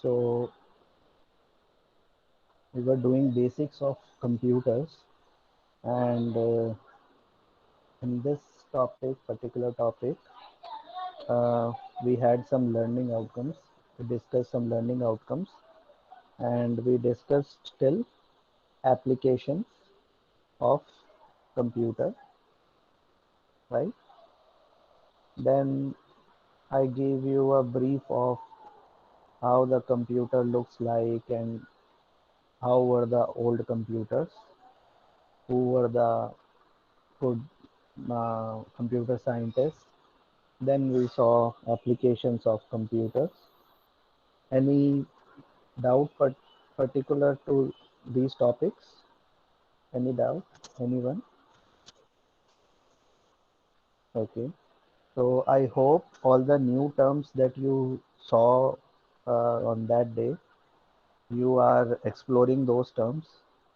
So we were doing basics of computers, and in this particular topic, we had some learning outcomes. We discussed some learning outcomes, and we discussed till applications of computer, right? Then I gave you a brief of how the computer looks like and how were the old computers, who were the good computer scientists. Then we saw applications of computers. Any doubt particular to these topics? Any doubt? Anyone? Okay. So I hope all the new terms that you saw on that day, you are exploring those terms.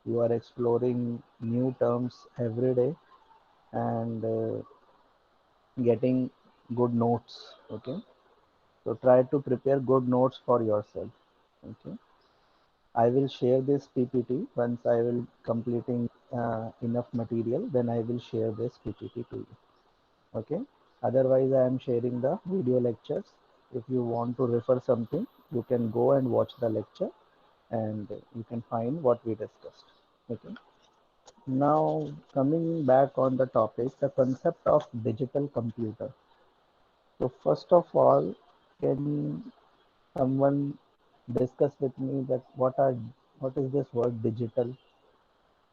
You are exploring new terms every day and getting good notes. Okay. So try to prepare good notes for yourself. Okay. I will share this PPT once I will completing enough material. Then I will share this PPT to you. Okay. Otherwise, I am sharing the video lectures. If you want to refer something, you can go and watch the lecture, and you can find what we discussed. Okay. Now coming back on the topic, the concept of digital computer. So first of all, can someone discuss with me that what is this word digital,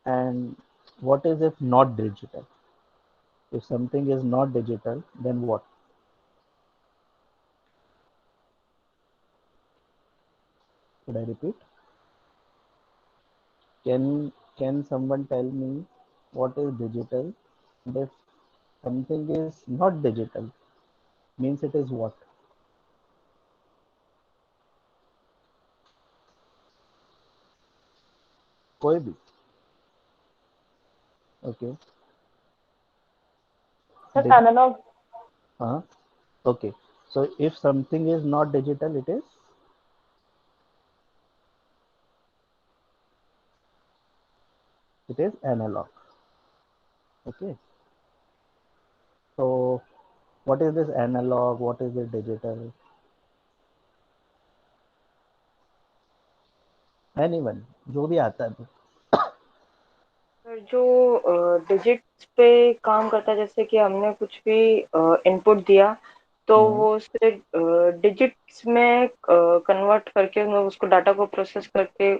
and what is if not digital? If something is not digital, then what? Should I repeat? Can someone tell me what is digital? And if something is not digital, means it is what? कोई भी. Okay. Sir, Did, analog. okay. So if something is not digital, it is analog. Okay. So what is this analog? What is it digital? Anyone? जो भी आता है. Sir जो digits पे काम करता है, जैसे कि हमने कुछ भी इनपुट दिया तो हम्म. वो उससे डिजिट्स में कन्वर्ट करके उसको डाटा को प्रोसेस करके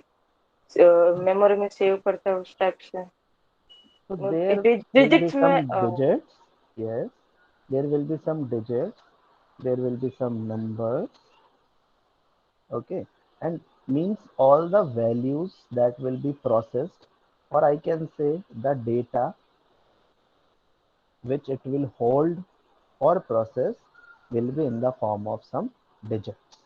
मेमोरी में सेव करता है उस टाइप से So there will be digits में some digits. Yes. There will be some digits. There will be some numbers. Okay. And means all the values that will be processed, or I can say the data which it will hold or process will be in the form of some digits.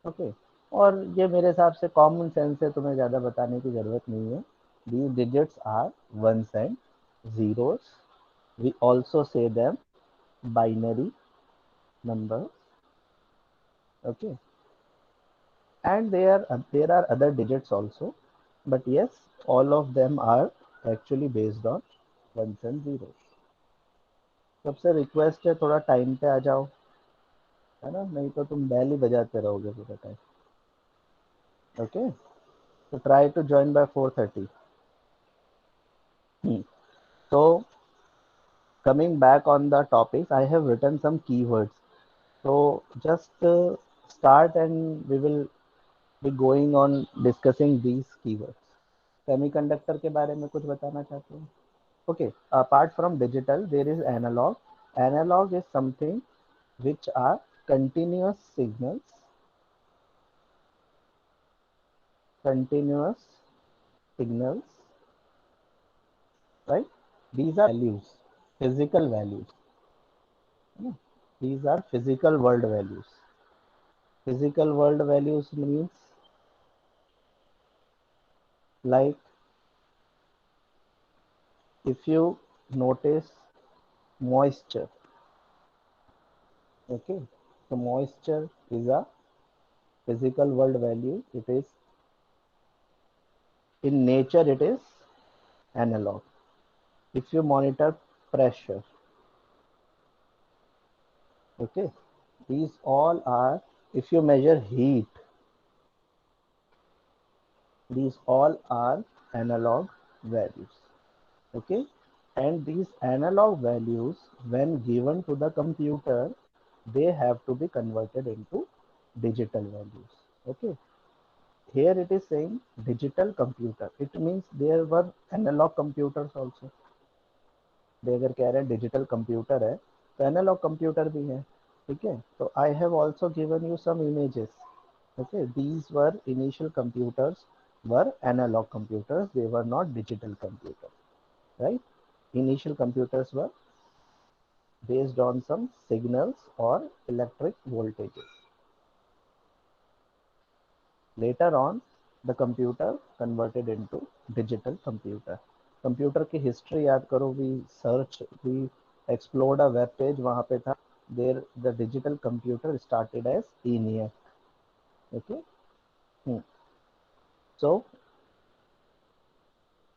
Okay. और ये मेरे हिसाब से common sense है, तुम्हें ज़्यादा बताने की ज़रूरत नहीं है. These digits are ones and zeros. We also say them binary numbers. Okay. And there are other digits also, but yes, all of them are actually based on ones and zeros. सबसे request है थोड़ा time पे आ जाओ, है ना, नहीं तो तुम बैल ही बजाते रहोगे पूरा time. Okay. So try to join by 4:30. So coming back on the topics, I have written some keywords. So just start and we will be going on discussing these keywords. Semiconductor के बारे में कुछ बताना चाहते हो? Okay. Apart from digital, there is analog. Analog is something which are continuous signals, continuous signals, right? These are values, physical values. Hmm. These are physical world values. Physical world values means like if you notice moisture, okay, so moisture is a physical world value, it is in nature, it is analog. If you monitor pressure, okay, these all are, if you measure heat, these all are analog values, okay. And these analog values, when given to the computer, they have to be converted into digital values, okay. Here it is saying digital computer, it means there were analog computers also. they अगर कह रहे हैं digital computer है तो analogue computer भी है, ठीक है. तो I have also given you some images, okay. These were initial computers, were analog computers, they were not digital computers, right. Initial computers were based on some signals or electric voltages. Later on, the computer converted into digital computer. Computer की history याद करो, we search, we explored a web page, वहाँ पे था there the digital computer started as ENIAC, okay. So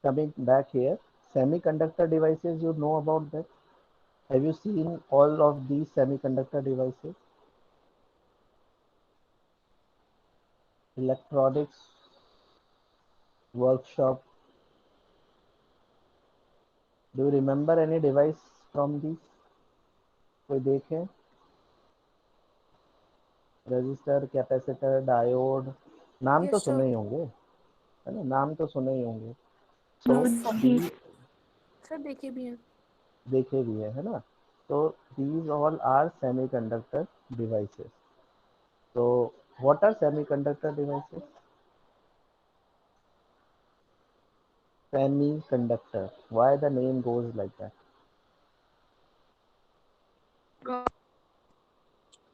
coming back here, semiconductor devices, you know about that. Have you seen all of these semiconductor devices? Electronics workshop. Do you remember any device from these? कोई देखें, register, capacitor, diode, नाम तो Yes, sir. सुने ही होंगे, है ना, नाम तो सुने ही होंगे. No, सो दी सर देखे भी हैं. देखे भी है ना. तो these all are semiconductor devices. So what are semiconductor devices? Semiconductor, why the name goes like that?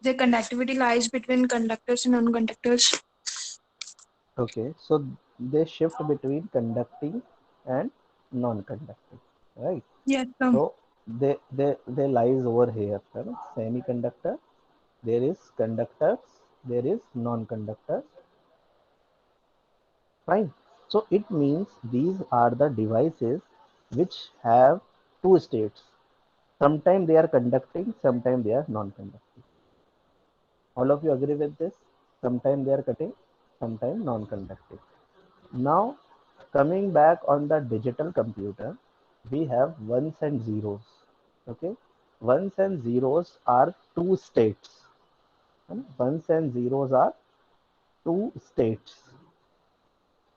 The conductivity lies between conductors and non-conductors. Okay, so they shift between conducting and non-conducting, right. Yes, sir. So they lies over here, right? Semiconductor, there is conductors, there is non-conductors, fine. So it means these are the devices which have two states. Sometimes they are conducting, sometimes they are non-conducting. All of you agree with this? Sometimes they are conducting, sometimes non-conducting. Now coming back on the digital computer, we have ones and zeros, okay. Ones and zeros are two states. Ones and zeros are two states,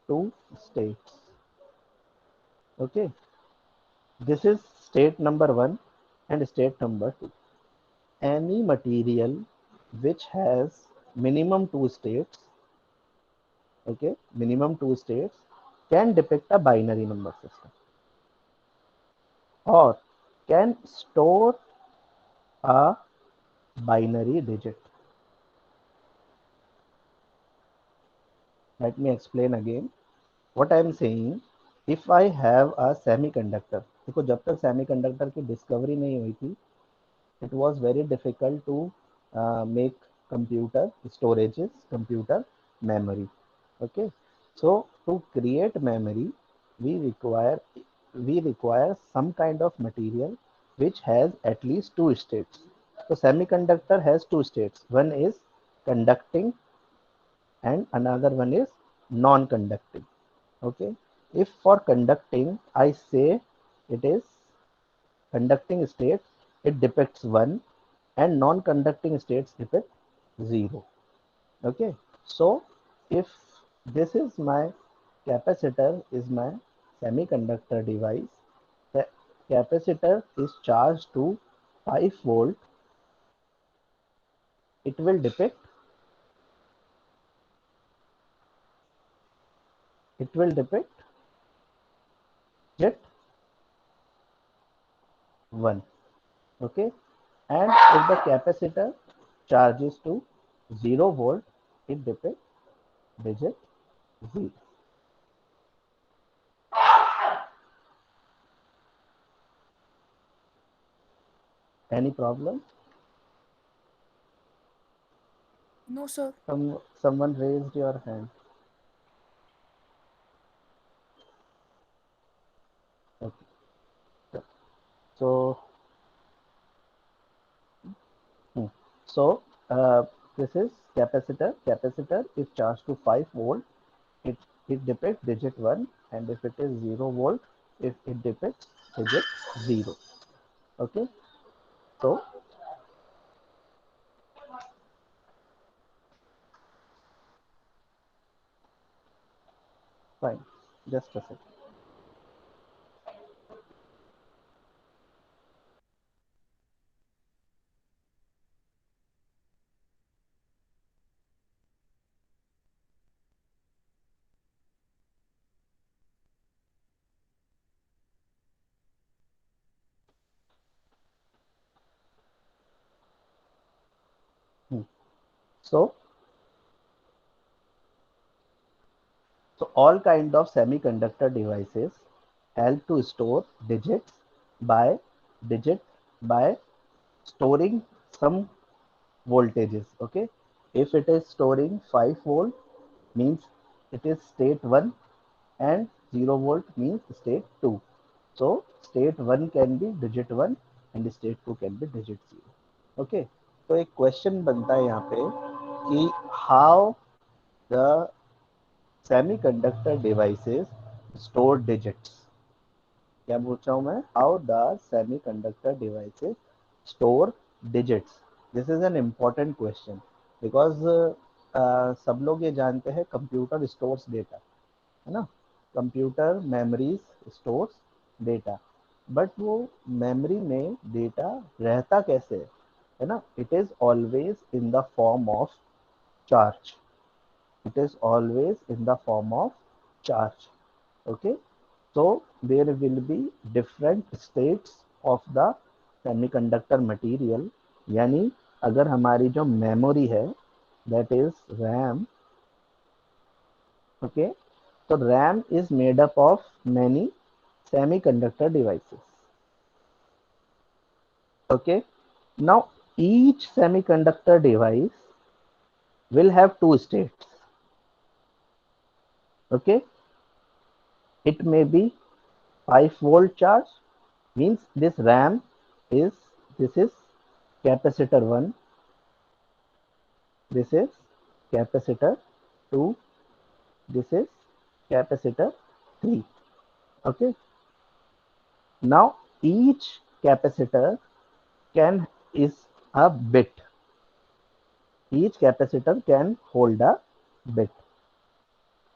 two states, okay. This is state number 1 and state number 2. Any material which has minimum two states, okay, minimum two states, can depict a binary number system or can store a binary digit. Let me explain again what I am saying. If I have a semiconductor, देखो जब तक semiconductor की discovery नहीं हुई थी, it was very difficult to make computer storages, computer memory, okay. So to create memory, we require we require some kind of material which has at least two states. So semiconductor has two states, one is conducting and another one is non-conducting, okay. If for conducting I say it is conducting states, it depicts 1 and non-conducting states depict 0, okay. So if this is my capacitor, is my semiconductor device, the capacitor is charged to 5 volt, it will depict, it will depict jet 1, okay. And if the capacitor charges to 0 volt, it depicts digit 0. Any problem? No, sir. Someone raised your hand. Okay. So, hmm. so this is capacitor. Capacitor is charged to 5 volt. It it depicts digit 1, and if it is 0 volt, if it depicts digit 0. Okay. So fine. Just a second. Hmm. So So all kind of semiconductor devices help to store by digit by storing some voltages. Okay, if it is storing 5 volt means it is state 1, and 0 volt means state 2. So state 1 can be digit 1 and state 2 can be digit 0. Okay, तो एक question बनता है यहाँ पे कि how the semiconductor devices store digits. क्या पूछ रहा हूँ मैं? How the semiconductor devices store digits? This is an important question because सब लोग ये जानते हैं कंप्यूटर स्टोर्स डेटा, है ना? Computer memories stores data, but वो मेमोरी में डेटा रहता कैसे है ना? It is always in the form of charge. It is always in the form of charge. Okay, so there will be different states of the semiconductor material. यानी अगर हमारी जो मेमोरी है that is RAM. Okay, so RAM is made up of many semiconductor devices. Okay, now each semiconductor device will have two states. Okay, it may be 5 volt charge means this RAM is, this is capacitor 1, this is capacitor 2, this is capacitor 3. Okay, now each capacitor can is a bit, each capacitor can hold a bit.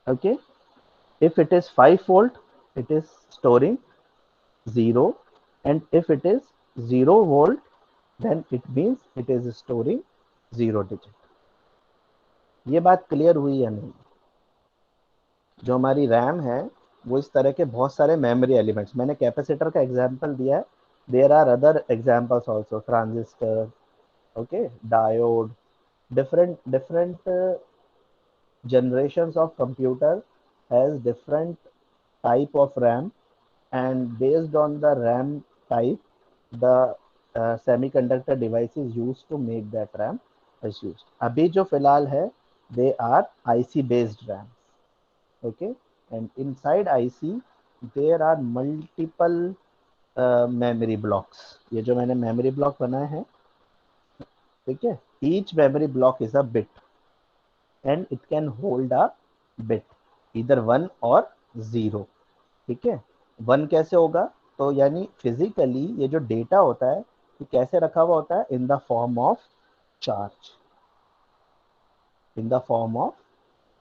Okay, if it is 5 volt it is storing 0, and if it is 0 volt then it means it is storing 0 digit. ये बात clear हुई या नहीं? जो हमारी RAM है वो इस तरह के बहुत सारे मेमोरी एलिमेंट्स, मैंने कैपेसिटर का एग्जांपल दिया है, there are other examples also, transistor, okay, diode, different generations of computer has different type of RAM, and based on the RAM type the semiconductor device is used to make that RAM is used. अभी जो फिलहाल है they are IC based RAM. Okay, and inside IC there are multiple memory blocks. ये जो मैंने memory block बनाए हैं, ठीक है, each memory block is a bit and it can hold a bit either 1 or 0. ठीक है, 1 कैसे होगा? तो यानी फिजिकली ये जो डेटा होता है ये कैसे रखा हुआ होता है? इन the form of charge, in the form of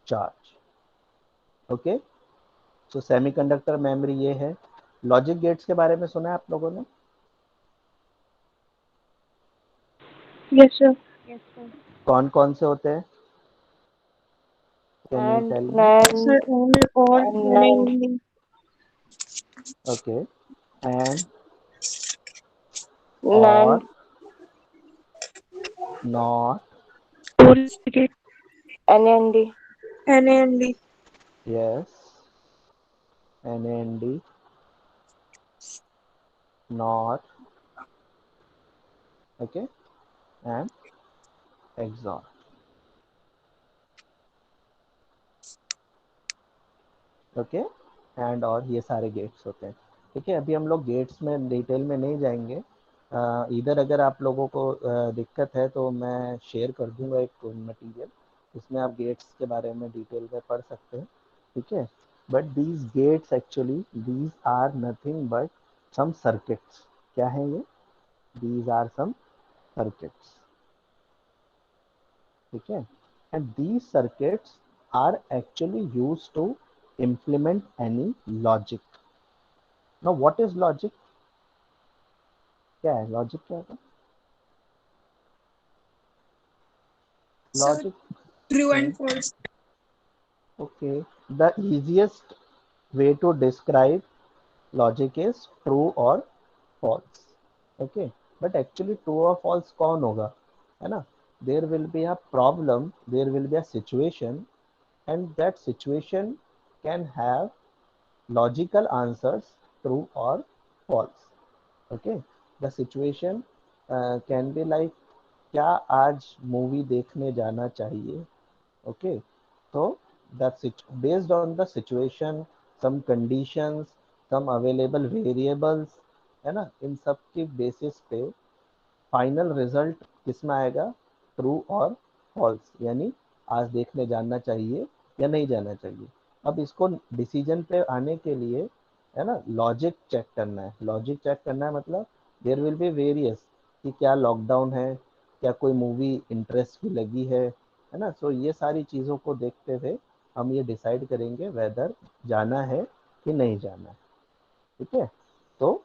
charge. Okay, so semiconductor memory ये है. लॉजिक गेट्स के बारे में सुना है आप लोगों ने? Yes, sir. कौन कौन से होते हैं? Can you And tell me? Sir, NAND and or and and NAND ending. Okay, and, NAND or, not, Toolkit. NAND NAND. Yes, NAND, not, okay, and XOR. Okay, and और ये सारे gets होते हैं। ठीक है, अभी हम लोग गेट्स में डिटेल में नहीं जाएंगे। इधर अगर आप लोगों को दिक्कत है तो मैं शेयर कर दूंगा एक मटेरियल, इसमें आप गेट्स के बारे में डिटेल में पढ़ सकते हैं। ठीक है, but these gates actually these are nothing but some circuits. क्या है ये? These are some circuits. ठीक है, and these circuits are actually used to implement any logic. Now what is logic? क्या है लॉजिक? क्या है So logic? true and false. Okay, the easiest way to describe logic is true or false. Okay, but actually true or false कौन होगा, है ना? There will be a problem, there will be a situation, and that situation can have logical answers, true or false. Okay, the situation can be like क्या आज movie देखने जाना चाहिए? Okay, तो based on the situation, some conditions, some available variables, है ना, इन सब के बेसिस पे फाइनल रिजल्ट किस में आएगा? ट्रू और फॉल्स, यानी आज देखने जाना चाहिए या नहीं जाना चाहिए। अब इसको डिसीजन पे आने के लिए, है ना, लॉजिक चेक करना है। लॉजिक चेक करना है मतलब देयर विल बी वेरियस, कि क्या लॉकडाउन है, क्या कोई मूवी इंटरेस्ट की लगी है ना। सो ये सारी चीज़ों को देखते हुए हम ये डिसाइड करेंगे वेदर जाना है कि नहीं जाना है। ठीक है, तो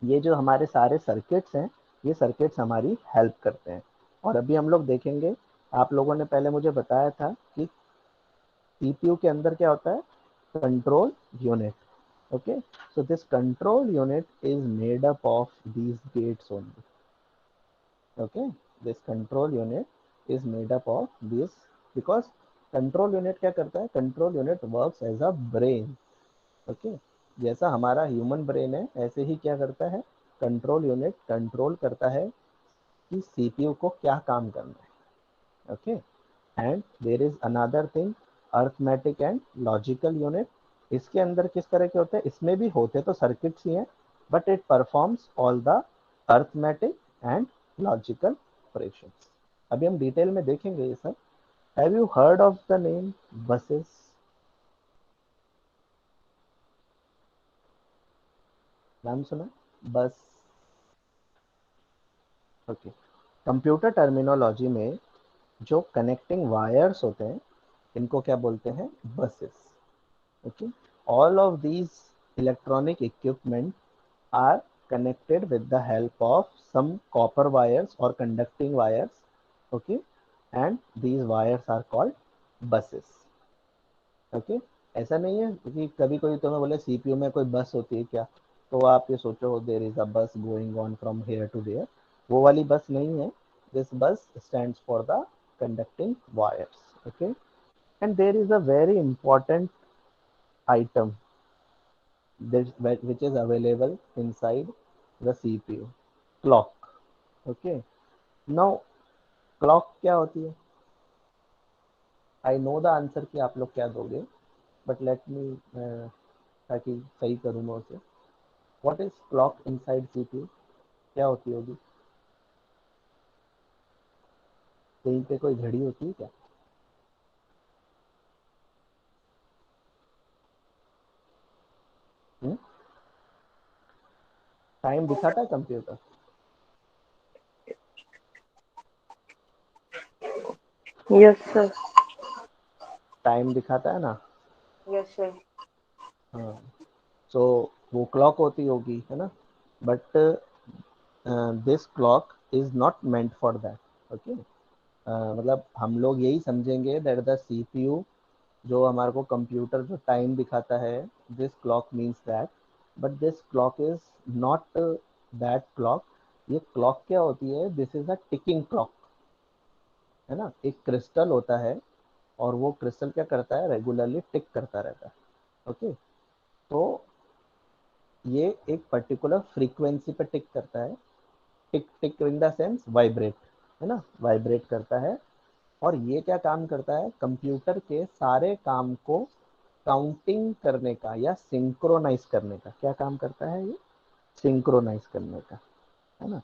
ये जो हमारे सारे सर्किट्स हैं, ये सर्किट्स हमारी हेल्प करते हैं। और अभी हम लोग देखेंगे, आप लोगों ने पहले मुझे बताया था कि सीपीयू के अंदर क्या होता है? Control unit. Okay, so this control unit is made up of these gates only. Okay, this control unit is made up of this, because control unit क्या करता है? Control unit works as a brain. Okay, जैसा हमारा human brain है, ऐसे ही क्या करता है? कंट्रोल यूनिट कंट्रोल करता है कि सीपीयू को क्या काम करना है। Okay, and there is another thing, arithmetic and logical unit. इसके अंदर किस तरह के होते हैं? इसमें भी होते तो सर्किट्स ही हैं, but it performs all the arithmetic and logical operations. अभी हम डिटेल में देखेंगे ये सब। Have you heard of the name buses? नाम सुना? बस। ओके, कंप्यूटर टर्मिनोलॉजी में जो कनेक्टिंग वायर्स होते हैं, इनको क्या बोलते हैं? Buses. Okay, all of these electronic equipment are connected with the help of some copper wires or conducting wires. Okay, and these wires are called buses. Okay, ऐसा नहीं है कि कभी कोई तुम्हें बोले सीपीयू में कोई बस होती है क्या, तो आप ये सोचो there is a bus going on from here to there. वो वाली बस नहीं है। This bus stands for the conducting wires. Okay, and there is a very important item which is available inside the CPU, clock. Okay, now clock क्या होती है? I know the answer कि आप लोग क्या दोगे, बट लेट मी, ताकि सही करूँ मैं उसे। What is clock inside CPU? क्या होती होगी? कहीं पे कोई घड़ी होती है क्या? टाइम दिखाता है कंप्यूटर? Yes sir. टाइम दिखाता है ना? Yes sir. हाँ, सो वो क्लॉक होती होगी, है ना, but this clock is not meant for that. Okay, मतलब हम लोग यही समझेंगे दैट द सीपीयू, जो हमारे को कंप्यूटर जो टाइम दिखाता है, this clock means that, but this clock is not that clock. ये क्लॉक क्या होती है? This is a ticking clock, है ना। एक क्रिस्टल होता है, और वो क्रिस्टल क्या करता है? रेगुलरली टिक करता रहता है। ओके, तो ये एक पर्टिकुलर फ्रीक्वेंसी पे टिक करता है। टिक टिक इन द सेंस वाइब्रेट, है ना, वाइब्रेट करता है। और ये क्या काम करता है? कंप्यूटर के सारे काम को काउंटिंग करने का या सिंक्रोनाइज करने का। क्या काम करता है ये? सिंक्रोनाइज करने का, है ना।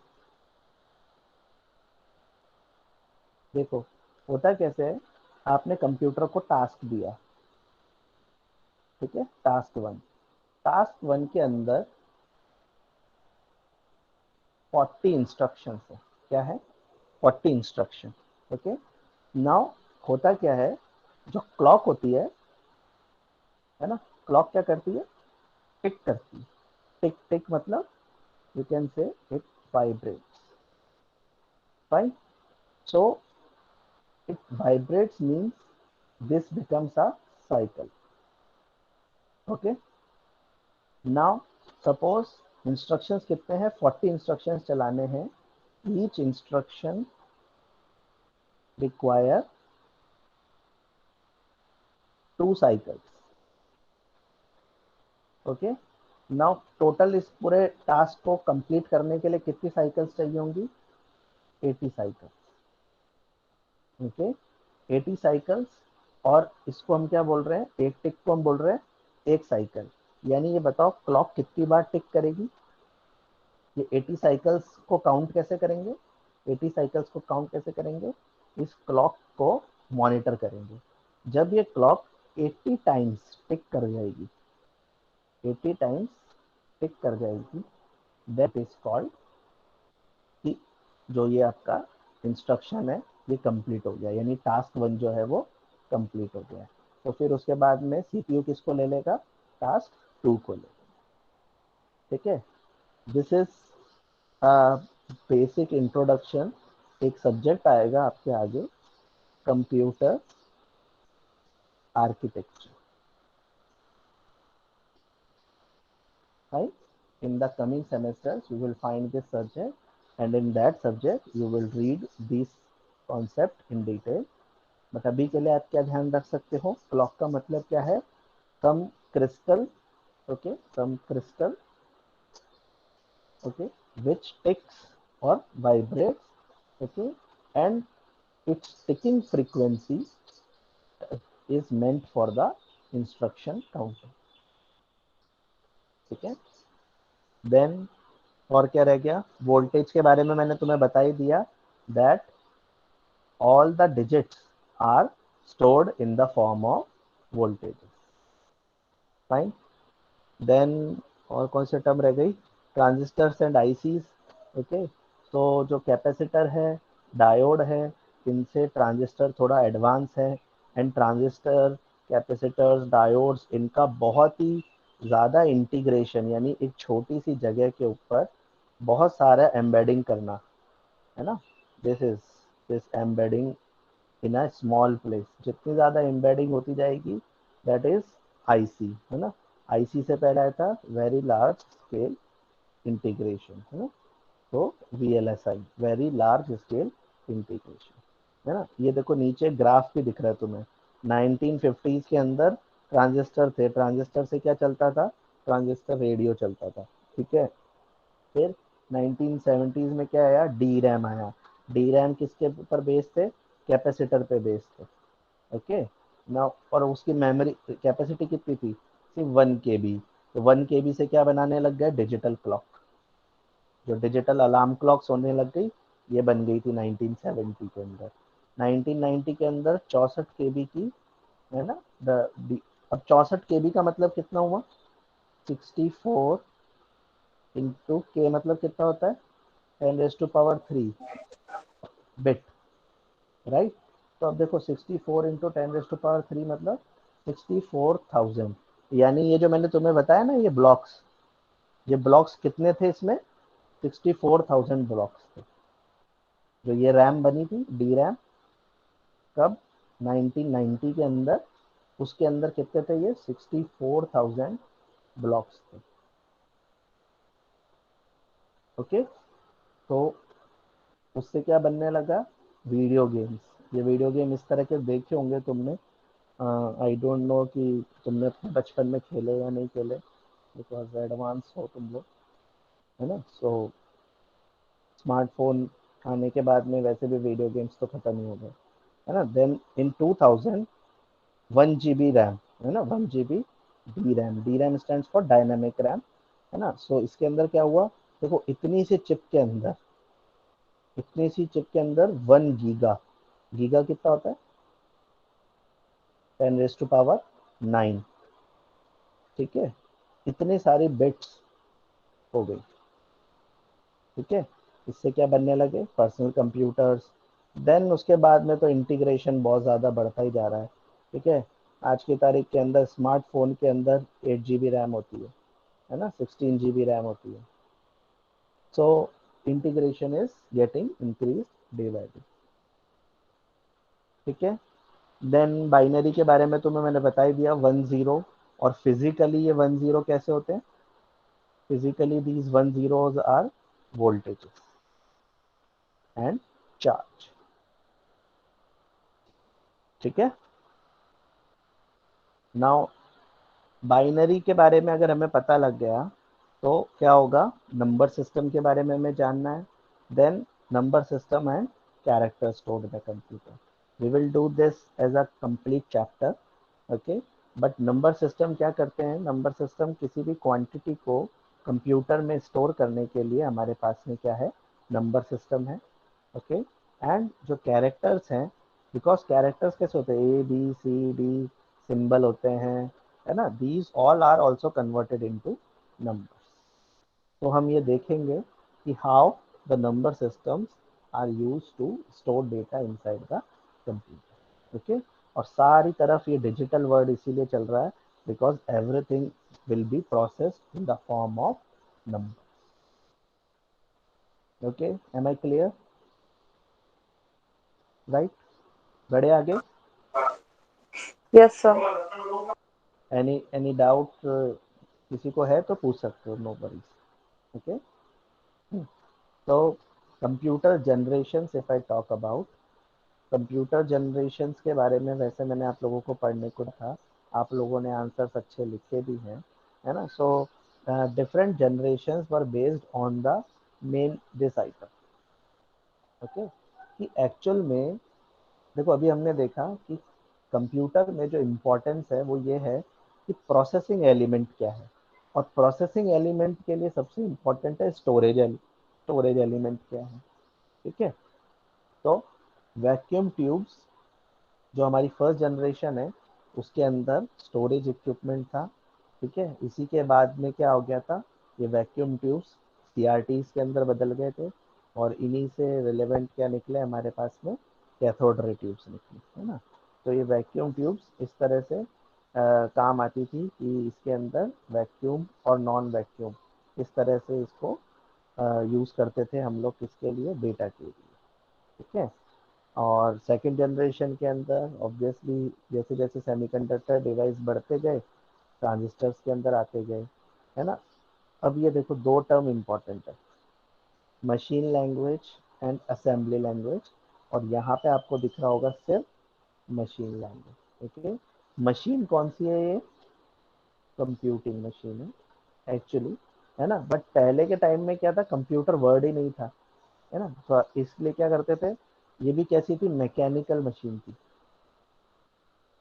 देखो होता कैसे है, आपने कंप्यूटर को टास्क दिया, ठीक है, टास्क 1 के अंदर 40 इंस्ट्रक्शन है। क्या है? 40 इंस्ट्रक्शन। ओके, नाउ होता क्या है, जो क्लॉक होती है ना, क्लॉक क्या करती है? टिक करती है। टिक टिक मतलब you can say it vibrates, fine. So it vibrates means this becomes a cycle. Okay, now suppose instructions कितने हैं? 40 instructions चलाने हैं। each instruction require 2 cycles. Okay, now total इस पूरे टास्क को कंप्लीट करने के लिए कितनी साइकिल्स चाहिए होंगी? 80 साइकिल्स। Okay, 80 cycles. और इसको हम क्या बोल रहे हैं? एक टिक को हम बोल रहे हैं एक साइकिल। यानी ये बताओ क्लॉक कितनी बार टिक करेगी? ये 80 साइकिल्स को काउंट कैसे करेंगे? 80 साइकिल्स को काउंट कैसे करेंगे? इस क्लॉक को मॉनिटर करेंगे। जब ये क्लॉक 80 टाइम्स टिक कर जाएगी, 80 टाइम्स टिक कर जाएगी, दैट इज कॉल्ड कि जो ये आपका इंस्ट्रक्शन है ये कंप्लीट हो गया, यानी टास्क 1 जो है वो कंप्लीट हो गया। तो फिर उसके बाद में सीपीयू किसको ले लेगा? टास्क 2 को लेगा। ठीक है, दिस इज बेसिक इंट्रोडक्शन। एक सब्जेक्ट आएगा आपके आगे, computer architecture, right? In the coming semesters you will find this subject, and in that subject you will read this concept in detail. But अभी के लिए आप क्या ध्यान रख सकते हो? क्लॉक का मतलब क्या है? Some crystal, okay, some crystal, okay, which ticks or vibrates, okay, and its ticking frequency is meant for the instruction counter. ठीक है, देन और क्या रह गया? वोल्टेज के बारे में मैंने तुम्हें बता ही दिया, that all the digits are stored in the form of voltages, fine. Then और कौन से टर्म रह गई? Transistors and ICs. ओके, तो जो कैपेसिटर है, डायोड है, इनसे ट्रांजिस्टर थोड़ा एडवांस है। एंड ट्रांजिस्टर, कैपेसिटर्स, डायोड्स, इनका बहुत ही ज़्यादा इंटीग्रेशन, यानी एक छोटी सी जगह के ऊपर बहुत सारा एम्बेडिंग करना, है ना। This is this embedding in a small place. जितनी ज़्यादा एम्बेडिंग होती जाएगी, दैट इज आईसी, है ना। आईसी से पहले आया था वेरी लार्ज स्केल इंटीग्रेशन, है ना। तो VLSI, very large scale integration, है ना। ये देखो नीचे ग्राफ भी दिख रहा है तुम्हें। 1950s के अंदर ट्रांजिस्टर थे, ट्रांजिस्टर से क्या चलता था? ट्रांजिस्टर रेडियो चलता था, ठीक है। फिर 1970s में क्या आया? डी रैम आया। डी रैम किसके ऊपर बेस्ड थे? कैपेसिटर पे बेस्ड थे। ओके, ना, और उसकी मेमोरी कैपेसिटी कितनी थी? सिर्फ 1 KB। तो 1 KB से क्या बनाने लग गए? Digital clock. जो डिजिटल अलार्म क्लॉक्स होने लग गई, ये बन गई थी 1970 के अंदर। 1990 के अंदर 64 KB की, है ना। अब 64 KB का मतलब कितना हुआ? 64 इंटू के मतलब कितना होता है? 10⁻³ बिट, राइट। तो अब देखो 64 इंटू 10⁻³ मतलब 64,000। यानी ये जो मैंने तुम्हें बताया ना, ये ब्लॉक्स कितने थे इसमें? 64,000 ब्लॉक्स थे। जो ये रैम बनी थी, डी रैम, कब? 1990 के अंदर। उसके अंदर कितने थे? ये 64,000 ब्लॉक्स थे। ओके, तो उससे क्या बनने लगा? Video games. ये वीडियो गेम इस तरह के देखे होंगे तुमने। आई डोंट नो कि तुमने अपने बचपन में खेले या नहीं खेले, बिकॉज एडवांस हो तुम लोग, है ना। सो स्मार्टफोन आने के बाद में वैसे भी वीडियो गेम्स तो खत्म ही हो गए, है ना। देन इन 2000 1 GB रैम, है ना, 1 GB D RAM stand for dynamic RAM, है ना। सो इसके अंदर क्या हुआ, देखो इतनी सी चिप के अंदर, इतनी सी चिप के अंदर 1 गीगा, गीगा कितना होता है, 10⁻⁹, ठीक है, इतने सारे बिट्स हो गई, ठीक है। इससे क्या बनने लगे, पर्सनल कंप्यूटर्स। देन उसके बाद में तो इंटीग्रेशन बहुत ज़्यादा बढ़ता ही जा रहा है, ठीक है। आज की तारीख के अंदर स्मार्टफोन के अंदर 8 GB रैम होती है ना, 16 GB रैम होती है। So integration is getting increase day by day, ठीक है। देन बाइनरी के बारे में तुम्हें मैंने बता ही दिया, 1 0। और फिजिकली ये 1 0 कैसे होते हैं, physically these 1 0s are voltages and charge, ठीक है। नाउ बाइनरी के बारे में अगर हमें पता लग गया तो क्या होगा, नंबर सिस्टम के बारे में हमें जानना है। Then number system and character stored in the computer, we will do this as a complete chapter, okay. But number system क्या करते हैं, नंबर सिस्टम किसी भी क्वांटिटी को कंप्यूटर में स्टोर करने के लिए हमारे पास में क्या है, नंबर सिस्टम है, ओके। एंड जो कैरेक्टर्स हैं, बिकॉज कैरेक्टर्स कैसे होते हैं, ABCD सिंबल होते हैं, है ना, these all are also converted into numbers. तो हम ये देखेंगे कि how the number systems are use to store data inside the computer, okay. और सारी तरफ ये डिजिटल वर्ड इसीलिए चल रहा है because everything will be processed in the form of number, okay. Am I clear, right, बढ़े आगे। Yes sir. एनी डाउट किसी को है तो पूछ सकते हो, नो वरीज, ओके। तो computer generations, if I talk about computer generations के बारे में, वैसे मैंने आप लोगों को पढ़ने को था, आप लोगों ने आंसर्स अच्छे लिखे भी हैं, है ना। So different generations were based on the main this item, okay. कि एक्चुअल में देखो अभी हमने देखा कि कंप्यूटर में जो इम्पोर्टेंस है वो ये है कि प्रोसेसिंग एलिमेंट क्या है, और प्रोसेसिंग एलिमेंट के लिए सबसे इम्पोर्टेंट है स्टोरेज एलिमेंट क्या है, ठीक है। तो वैक्यूम ट्यूब्स जो हमारी फर्स्ट जनरेशन है उसके अंदर स्टोरेज इक्विपमेंट था, ठीक है। इसी के बाद में क्या हो गया था, ये वैक्यूम ट्यूब्स CRTs के अंदर बदल गए थे, और इन्हीं से रिलेवेंट क्या निकले हमारे पास में, कैथोड रे ट्यूब्स निकली, है ना। तो ये वैक्यूम ट्यूब्स इस तरह से काम आती थी कि इसके अंदर वैक्यूम और नॉन वैक्यूम इस तरह से इसको यूज़ करते थे हम लोग, किसके लिए, डेटा के लिए, ठीक है। और सेकंड जनरेशन के अंदर ऑब्वियसली जैसे जैसे सेमीकंडक्टर डिवाइस बढ़ते गए, ट्रांजिस्टर्स के अंदर आते गए, है ना। अब ये देखो दो टर्म इम्पॉर्टेंट है, machine language and assembly language. और यहाँ पे आपको दिख रहा होगा सिर्फ मशीन लैंग्वेज, ओके। मशीन कौन सी है, ये कंप्यूटिंग मशीन है एक्चुअली, है ना। बट पहले के टाइम में क्या था, कंप्यूटर वर्ड ही नहीं था, है ना। तो इसलिए क्या करते थे, ये भी कैसी थी, मैकेनिकल मशीन थी।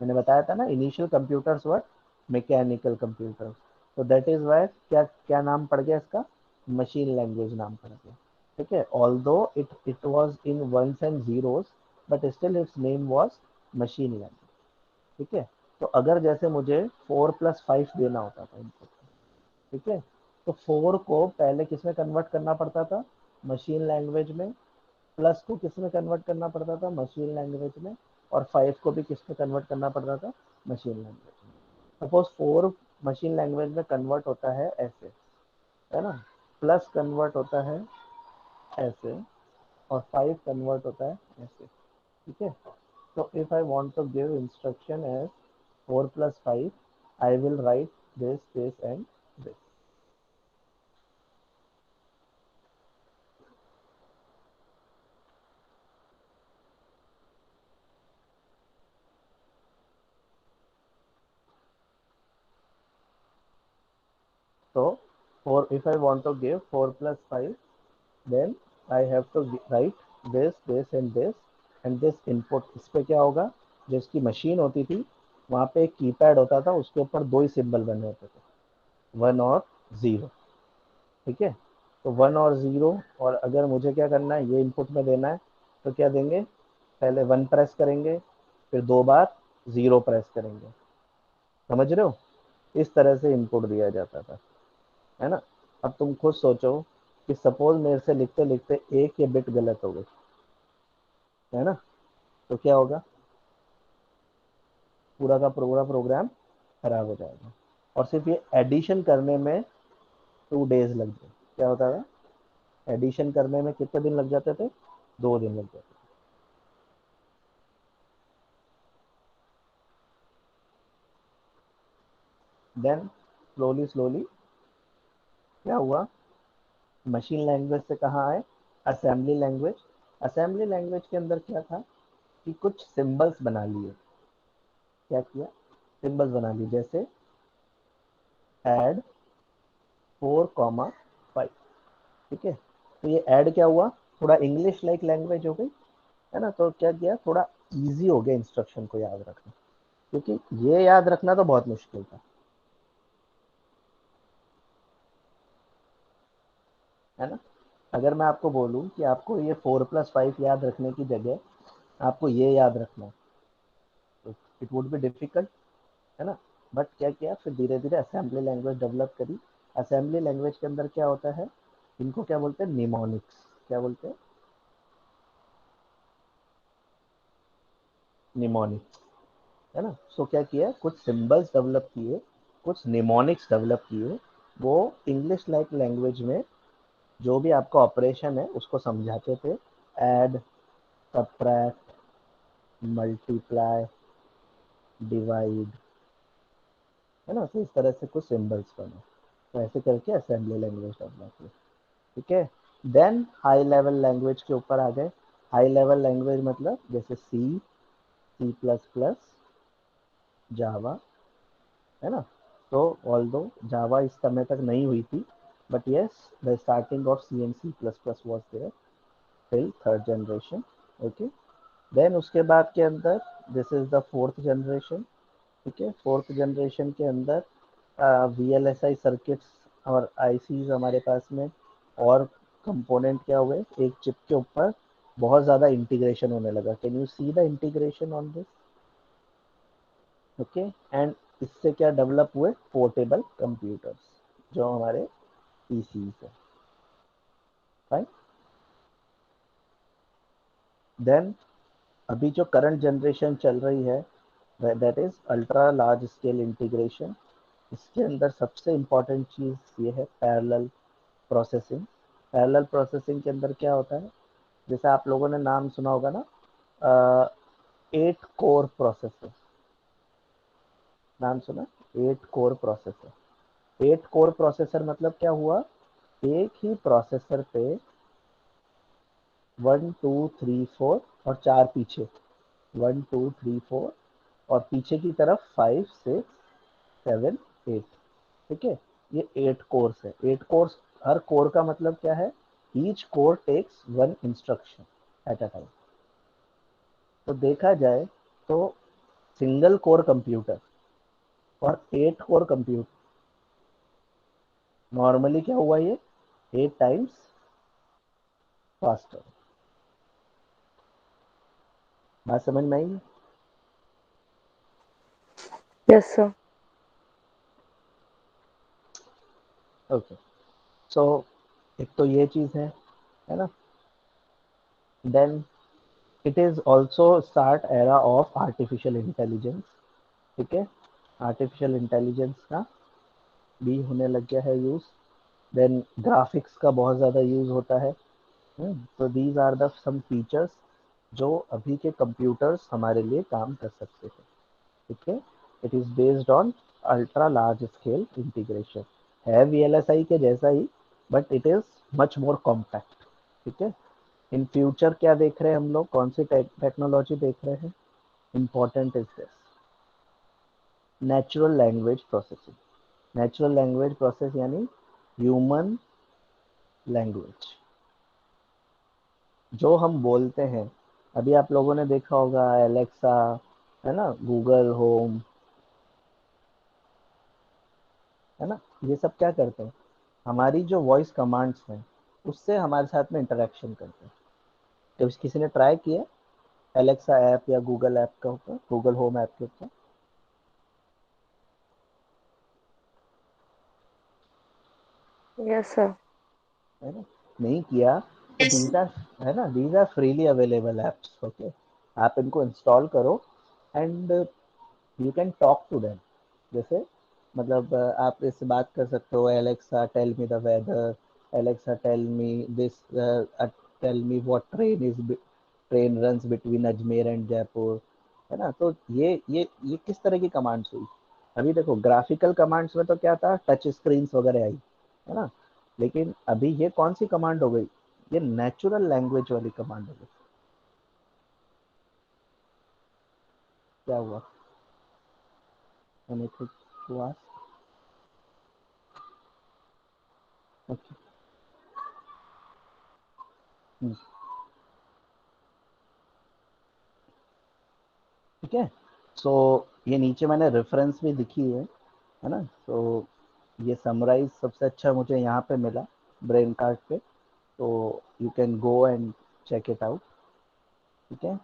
मैंने बताया था ना, इनिशियल कंप्यूटर्स वर मैकेनिकल कंप्यूटर्स। तो दैट इज वाई क्या क्या नाम पड़ गया इसका, मशीन लैंग्वेज नाम पड़ गया, ठीक है। Although it was in ones and zeros, but still its name was machine language, ठीक है। तो अगर जैसे मुझे 4+5 देना होता था इनपुट, ठीक है, तो 4 को पहले किस में कन्वर्ट करना पड़ता था, मशीन लैंग्वेज में। प्लस को किस में कन्वर्ट करना पड़ता था, मशीन लैंग्वेज में। और 5 को भी किस में कन्वर्ट करना पड़ता था, मशीन लैंग्वेज में। सपोज 4 मशीन लैंग्वेज में कन्वर्ट होता है ऐसे, है ना, प्लस कन्वर्ट होता है ऐसे, और 5 कन्वर्ट होता है ऐसे, ठीक है। तो if I want to give instruction as 4+5, I will write this and this. So 4, if I want to give 4+5, then I have to write this and this, and this input। इस पे क्या होगा, जो इसकी मशीन होती थी वहाँ पे एक कीपैड होता था, उसके ऊपर 2 ही सिंबल बने होते थे, 1 और 0। ठीक है, तो 1 और 0, और अगर मुझे क्या करना है, ये इनपुट में देना है, तो क्या देंगे, पहले 1 प्रेस करेंगे, फिर 2 बार 0 प्रेस करेंगे। समझ रहे हो, इस तरह से इनपुट दिया जाता था, है ना। अब तुम खुद सोचो कि सपोज मेरे से लिखते लिखते एक ये बिट गलत हो गई, है ना, तो क्या होगा, पूरा का पूरा प्रोग्राम खराब हो जाएगा। और सिर्फ ये एडिशन करने में 2 डेज लग गए। क्या होता था, एडिशन करने में कितने दिन लग जाते थे, 2 दिन लग जाते थे। देन स्लोली स्लोली क्या हुआ, मशीन लैंग्वेज से कहाँ आए, असेंबली लैंग्वेज। असेंबली लैंग्वेज के अंदर क्या था कि कुछ सिंबल्स बना लिए। क्या किया, सिंबल्स बना लिए, जैसे ऐड 4,5। ठीक है, तो ये ऐड क्या हुआ, थोड़ा इंग्लिश लाइक लैंग्वेज हो गई, है ना। तो क्या किया, थोड़ा इजी हो गया इंस्ट्रक्शन को याद रखना, क्योंकि ये याद रखना तो बहुत मुश्किल था, है ना। अगर मैं आपको बोलूं कि आपको ये 4+5 याद रखने की जगह आपको ये याद रखना है, तो इट वुड बी डिफिकल्ट, है ना। बट क्या किया, फिर धीरे धीरे असेंबली लैंग्वेज डेवलप करी। असेंबली लैंग्वेज के अंदर क्या होता है, इनको क्या बोलते हैं, निमोनिक्स। क्या बोलते हैं, निमोनिक्स, है ना। सो क्या किया, कुछ सिंबल्स डेवलप किए, कुछ निमोनिक्स डेवलप किए, वो इंग्लिश लाइक लैंग्वेज में जो भी आपका ऑपरेशन है उसको समझाते थे। ऐड, सब्ट्रैक्ट, मल्टीप्लाई, डिवाइड, है ना। तो इस तरह से कुछ सिंबल्स बने, तो ऐसे करके असेंबली लैंग्वेज डेवलप हुई। ठीक है, देन हाई लेवल लैंग्वेज के ऊपर आ गए। हाई लेवल लैंग्वेज मतलब जैसे सी, C++, जावा, है ना। तो ऑल्दो जावा इस समय तक नहीं हुई थी, but yes, the starting of C and C++ was there till third generation. Okay, then उसके बाद के अंदर this is the fourth generation. ठीक है, फोर्थ जनरेशन के अंदर VLSI सर्किट्स और ICs हमारे पास में, और कंपोनेंट क्या हुए, एक चिप के ऊपर बहुत ज़्यादा इंटीग्रेशन होने लगा। Can you see the integration on this, okay. And इससे क्या डेवलप हुए, पोर्टेबल कंप्यूटर्स, जो हमारे PCs है, फाइन। देन अभी जो करंट जनरेशन चल रही है, that is ultra large scale integration. इसके अंदर सबसे इम्पॉर्टेंट चीज़ ये है पैरेलल प्रोसेसिंग। पैरेलल प्रोसेसिंग के अंदर क्या होता है, जैसे आप लोगों ने नाम सुना होगा ना, 8 कोर प्रोसेसर, नाम सुना, 8 कोर प्रोसेसर। 8 कोर प्रोसेसर मतलब क्या हुआ, एक ही प्रोसेसर पे 1 2 3 4 और 4 पीछे, 1 2 3 4, और पीछे की तरफ 5 6 7 8। ठीक है, ये 8 कोर्स है। 8 कोर्स, हर कोर का मतलब क्या है, each core takes 1 instruction at a time. तो देखा जाए तो सिंगल कोर कंप्यूटर और 8 कोर कंप्यूटर, नॉर्मली क्या हुआ, ये 8 टाइम्स फास्टर। बात समझ में आई। Yes sir. ओके, सो एक तो ये चीज है ना। Then it is also start era of artificial intelligence. ठीक है, आर्टिफिशियल इंटेलिजेंस का भी होने लग गया है यूज। देन ग्राफिक्स का बहुत ज़्यादा यूज होता है। तो these are the some features जो अभी के कंप्यूटर्स हमारे लिए काम कर सकते हैं। ठीक है, it is based on ultra large scale integration, है VLSI के जैसा ही, but it is much more compact. ठीक है, इन फ्यूचर क्या देख रहे हैं हम लोग, कौन सी टेक्नोलॉजी देख रहे हैं, important is this, natural language processing. Natural language process यानी ह्यूमन लैंग्वेज, जो हम बोलते हैं। अभी आप लोगों ने देखा होगा एलेक्सा, है ना, गूगल होम, है ना। ये सब क्या करते हैं, हमारी जो वॉइस कमांड्स हैं उससे हमारे साथ में इंटरेक्शन करते हैं। तो किसी ने ट्राई किया एलेक्सा ऐप या गूगल ऐप का ऊपर, गूगल होम ऐप के ऊपर? Yes sir. है ना, नहीं किया तो Yes. दीज आर, है ना, these are freely available apps. Okay, आप इनको इंस्टॉल करो and you can talk to them. जैसे मतलब आप इससे बात कर सकते हो, Alexa tell me the weather, Alexa tell me this, tell me what train runs between Ajmer and Jaipur. है ना, तो ये किस तरह की कमांड्स हुई। अभी देखो ग्राफिकल कमांड्स में तो क्या था, टच स्क्रीन वगैरह आई, है ना, लेकिन अभी ये कौन सी कमांड हो गई, ये नेचुरल लैंग्वेज वाली कमांड हो गई। क्या हुआ, anything to ask? Okay. हम्म, ठीक है। सो ये नीचे मैंने रेफरेंस भी दिखी है ना। तो ये समराइज सबसे अच्छा मुझे यहाँ पे मिला, ब्रेन कार्ड पे। तो you can go and check it out. ठीक है।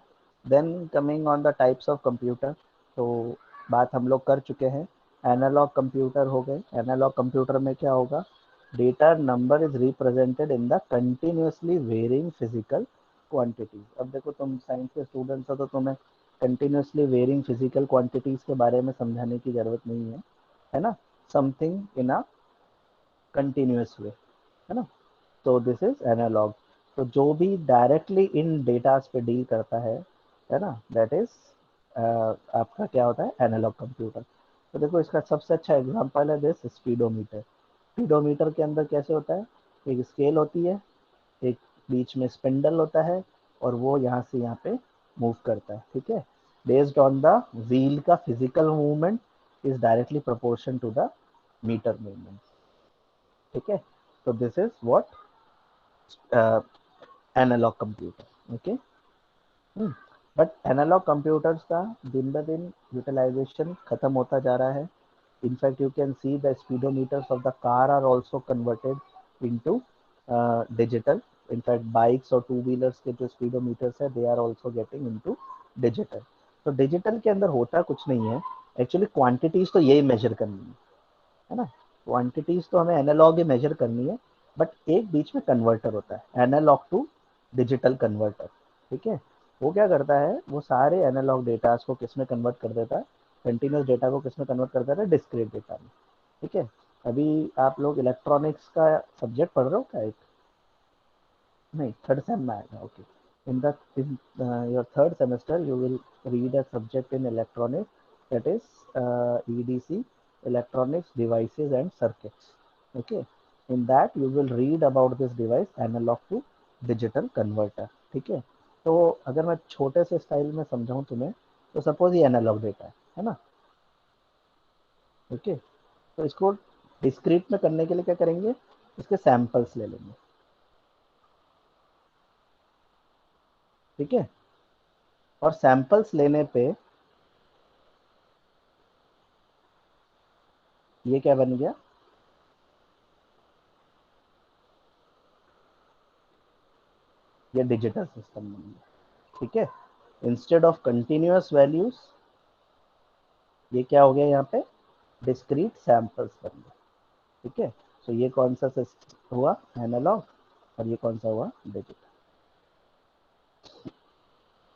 Then coming on the types of computer, तो बात हम लोग कर चुके हैं। एनालॉग कंप्यूटर हो गए। एनालॉग कंप्यूटर में क्या होगा, data number is represented in the continuously varying physical quantities. अब देखो तुम साइंस के स्टूडेंट्स हो तो तुम्हें कंटिन्यूसली वेरिंग फिजिकल क्वांटिटीज के बारे में समझाने की जरूरत नहीं है ना। समथिंग इन अ कंटिन्यूस वे, है ना। तो दिस इज एनालॉग। तो जो भी डायरेक्टली इन डेटास पे डील करता है ना, दैट इज आपका क्या होता है, एनालॉग कंप्यूटर। तो देखो इसका सबसे अच्छा एग्जांपल है दिस स्पीडोमीटर। स्पीडोमीटर के अंदर कैसे होता है, एक स्केल होती है, एक बीच में स्पिंडल होता है, और वो यहाँ से यहाँ पे मूव करता है। ठीक है, बेस्ड ऑन द व्हील का physical movement is directly proportion to the meter movement. ठीक है, तो this is what analogue computer. Okay, but analogue computers का दिन ब दिन यूटिलाइजेशन खत्म होता जा रहा है। In fact you can see the speedometers of the car are also converted into digital. In fact bikes और टू व्हीलर्स के जो स्पीडोमीटर्स है they are also getting into digital. तो डिजिटल के अंदर होता कुछ नहीं है, एक्चुअली क्वांटिटीज तो यही मेजर करनी है ना। क्वांटिटीज तो हमें एनालॉग ही मेजर करनी है, बट एक बीच में कन्वर्टर होता है, एनालॉग टू डिजिटल कन्वर्टर। ठीक है, वो क्या करता है, वो सारे एनालॉग डेटा को किस में कन्वर्ट कर देता है, कंटिन्यूस डेटा को किस में कन्वर्ट कर देता है, डिस्क्रीट डेटा में। ठीक है, अभी आप लोग इलेक्ट्रॉनिक्स का सब्जेक्ट पढ़ रहे हो क्या, एक नहीं, थर्ड सेम में आएगा। Okay, in your third semester you will read a subject in electronics, that is EDC, electronics devices and circuits. Okay, in that you will read about this device, analog to digital converter. ठीक है, तो अगर मैं छोटे से style में समझाऊं तुम्हें, तो सपोज ये एनालॉग डेटा है ना। ओके, तो इसको डिस्क्रीट में करने के लिए क्या करेंगे, इसके सैंपल्स ले लेंगे। ठीक है, और सैंपल्स लेने पे ये क्या बन गया, ये डिजिटल सिस्टम बन गया। ठीक है, इंस्टेड ऑफ कंटिन्यूअस वैल्यूज ये क्या हो गया, यहाँ पे डिस्क्रीट सैंपल्स बन गया। ठीक है, तो ये कौन सा हुआ, एनालॉग, और ये कौन सा हुआ, डिजिटल।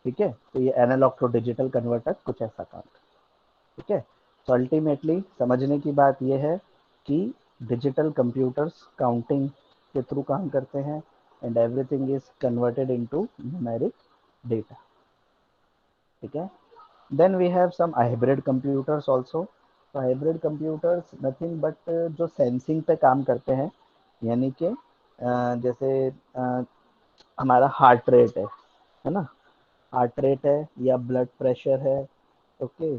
ठीक है, तो ये एनालॉग टू डिजिटल कन्वर्टर कुछ ऐसा काम करता है। ठीक है, तो अल्टीमेटली समझने की बात ये है कि डिजिटल कंप्यूटर्स काउंटिंग के थ्रू काम करते हैं, and everything is converted into numeric data. ठीक है, then we have some hybrid computers also. तो हाइब्रिड कंप्यूटर्स नथिंग बट जो सेंसिंग पे काम करते हैं, यानी कि जैसे हमारा हार्ट रेट है ना, हार्ट रेट है या ब्लड प्रेशर है, ओके,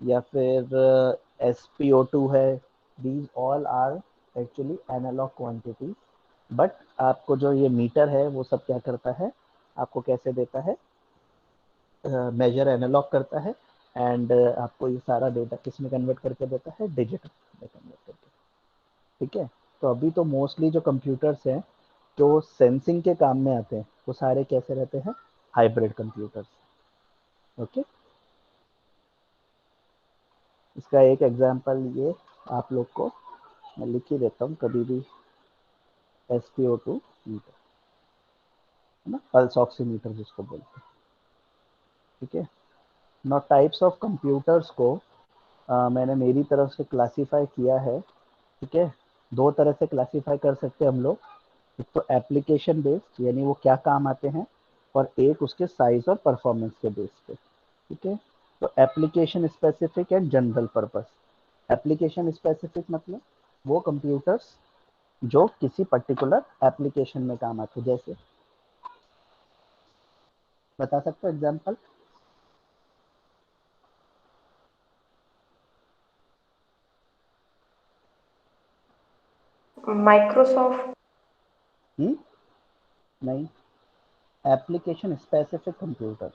या फिर SpO2 है, these all are actually analogue quantity. But आपको जो ये मीटर है वो सब क्या करता है, आपको कैसे देता है, मेजर एनालॉग करता है, एंड आपको ये सारा डेटा किस में कन्वर्ट करके देता है, डिजिटल में कन्वर्ट करके। ठीक है। तो अभी तो मोस्टली जो कंप्यूटर्स हैं जो सेंसिंग के काम में आते हैं वो सारे कैसे रहते हैं, हाइब्रिड कंप्यूटर्स। ओके, इसका एक एग्जांपल ये आप लोग को मैं लिख ही देता हूँ कभी भी, SpO2 मीटर, है ना, पल्स ऑक्सीमीटर जिसको बोलते हैं। ठीक है। नौ टाइप्स ऑफ कंप्यूटर्स को मैंने मेरी तरफ से क्लासीफाई किया है। ठीक है, दो तरह से क्लासीफाई कर सकते हैं हम लोग, एक तो एप्लीकेशन बेस्ड यानी वो क्या काम आते हैं, और एक उसके साइज और परफॉर्मेंस के बेस पे। ठीक है, तो application specific and general purpose. Application specific मतलब वो कंप्यूटर्स जो किसी पर्टिकुलर एप्लीकेशन में काम आते हैं। जैसे बता सकते हो एग्जांपल? माइक्रोसॉफ्ट। नहीं, एप्लीकेशन स्पेसिफिक कंप्यूटर्स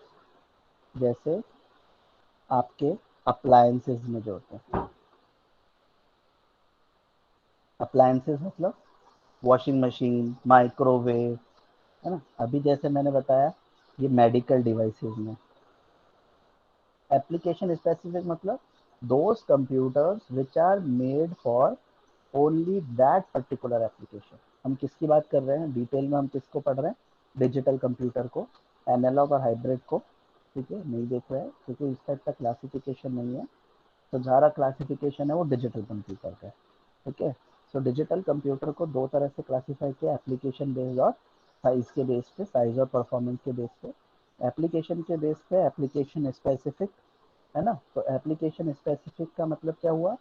जैसे आपके अप्लायंसेस में जो होते हैं। अप्लायंसेस मतलब वॉशिंग मशीन, माइक्रोवेव, है ना। अभी जैसे मैंने बताया ये मेडिकल डिवाइसेस में। एप्लीकेशन स्पेसिफिक मतलब those computers which are made for only that particular application. हम किसकी बात कर रहे हैं डिटेल में, हम किसको पढ़ रहे हैं, डिजिटल कंप्यूटर को, एनालॉग और हाइब्रिड को। ठीक है, नहीं देख रहे हैं क्योंकि इस टाइप का क्लासिफिकेशन नहीं है, तो जहाँ क्लासिफिकेशन है वो डिजिटल कंप्यूटर का है। ठीक है, सो डिजिटल कंप्यूटर को दो तरह से क्लासीफाई किया, एप्लीकेशन बेस्ड और साइज के बेस पे, साइज और परफॉर्मेंस के बेस पे। एप्लीकेशन के बेस पे एप्लीकेशन स्पेसिफिक, है ना। तो एप्लीकेशन स्पेसिफिक का मतलब क्या हुआ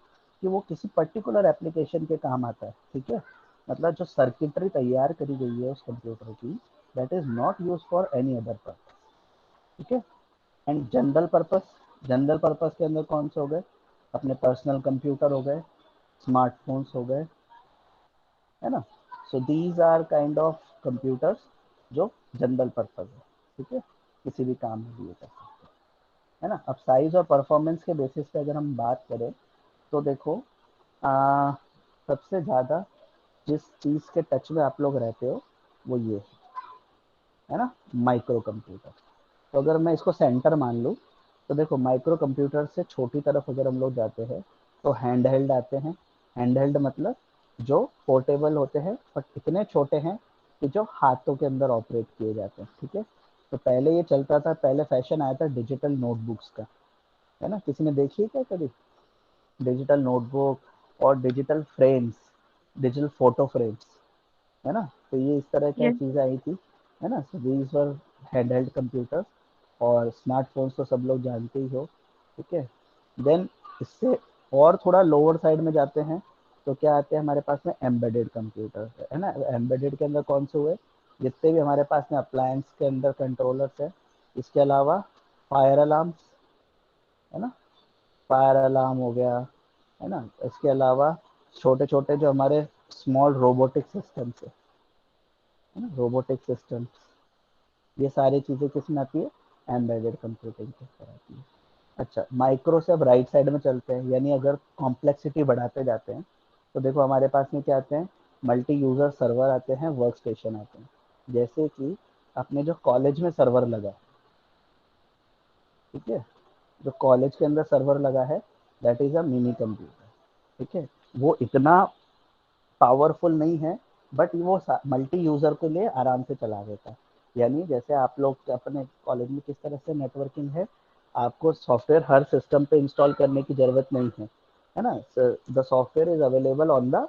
कि वो किसी पर्टिकुलर एप्लीकेशन के काम आता है। ठीक है, मतलब जो सर्किटरी तैयार करी गई है उस कंप्यूटर की, that is not use for any other purpose. ठीक है, and general purpose, general purpose के अंदर कौन से हो गए, अपने पर्सनल कंप्यूटर हो गए, स्मार्टफोन्स हो गए, है ना। So these are kind of computers जो जनरल पर्पस है। ठीक है, किसी भी काम में लिए जा सकते हैं, है ना। अब साइज और परफॉर्मेंस के बेसिस पे अगर हम बात करें तो देखो, सबसे ज़्यादा जिस चीज़ के टच में आप लोग रहते हो वो ये है ना, माइक्रो कंप्यूटर। तो अगर मैं इसको सेंटर मान लूँ तो देखो माइक्रो कंप्यूटर से छोटी तरफ अगर हम लोग जाते हैं तो हैंड हेल्ड आते हैं। हैंड हेल्ड मतलब जो पोर्टेबल होते हैं बट इतने छोटे हैं कि जो हाथों के अंदर ऑपरेट किए जाते हैं। ठीक है, तो पहले ये चलता था, पहले फैशन आया था डिजिटल नोटबुक्स का, है ना। किसी ने देखी है क्या कभी डिजिटल नोटबुक और digital frames, digital photo frames, है ना। तो ये इस तरह की Yes. चीज़ें आई थी, है ना। So these were hand held computer, और स्मार्टफोन्स तो सब लोग जानते ही हो। ठीक है, देन इससे और थोड़ा लोअर साइड में जाते हैं तो क्या आते हैं हमारे पास में, एम्बेडेड कंप्यूटर, है ना। एम्बेडेड के अंदर कौन से हुए, जितने भी हमारे पास में अप्लायंस के अंदर कंट्रोलर्स है, इसके अलावा फायर अलार्म्स, है ना, फायर अलार्म हो गया, है ना। इसके अलावा छोटे छोटे जो हमारे स्मॉल रोबोटिक सिस्टम्स है ना, रोबोटिक सिस्टम्स, ये सारी चीज़ें किस में आती है, एम्बेडेड कंप्यूटिंग के अंदर आती है। अच्छा, माइक्रो से अब राइट साइड में चलते हैं, यानी अगर कॉम्प्लेक्सिटी बढ़ाते जाते हैं तो देखो हमारे पास में क्या आते हैं, मल्टी यूज़र सर्वर आते हैं, वर्क स्टेशन आते हैं। जैसे कि अपने जो कॉलेज में सर्वर लगा, ठीक है, जो कॉलेज के अंदर सर्वर लगा है that is a mini computer. ठीक है, वो इतना पावरफुल नहीं है बट वो मल्टी यूज़र के लिए आराम से चला देता है। यानी जैसे आप लोग अपने कॉलेज में किस तरह से नेटवर्किंग है, आपको सॉफ्टवेयर हर सिस्टम पे इंस्टॉल करने की ज़रूरत नहीं है ना। The software is available on the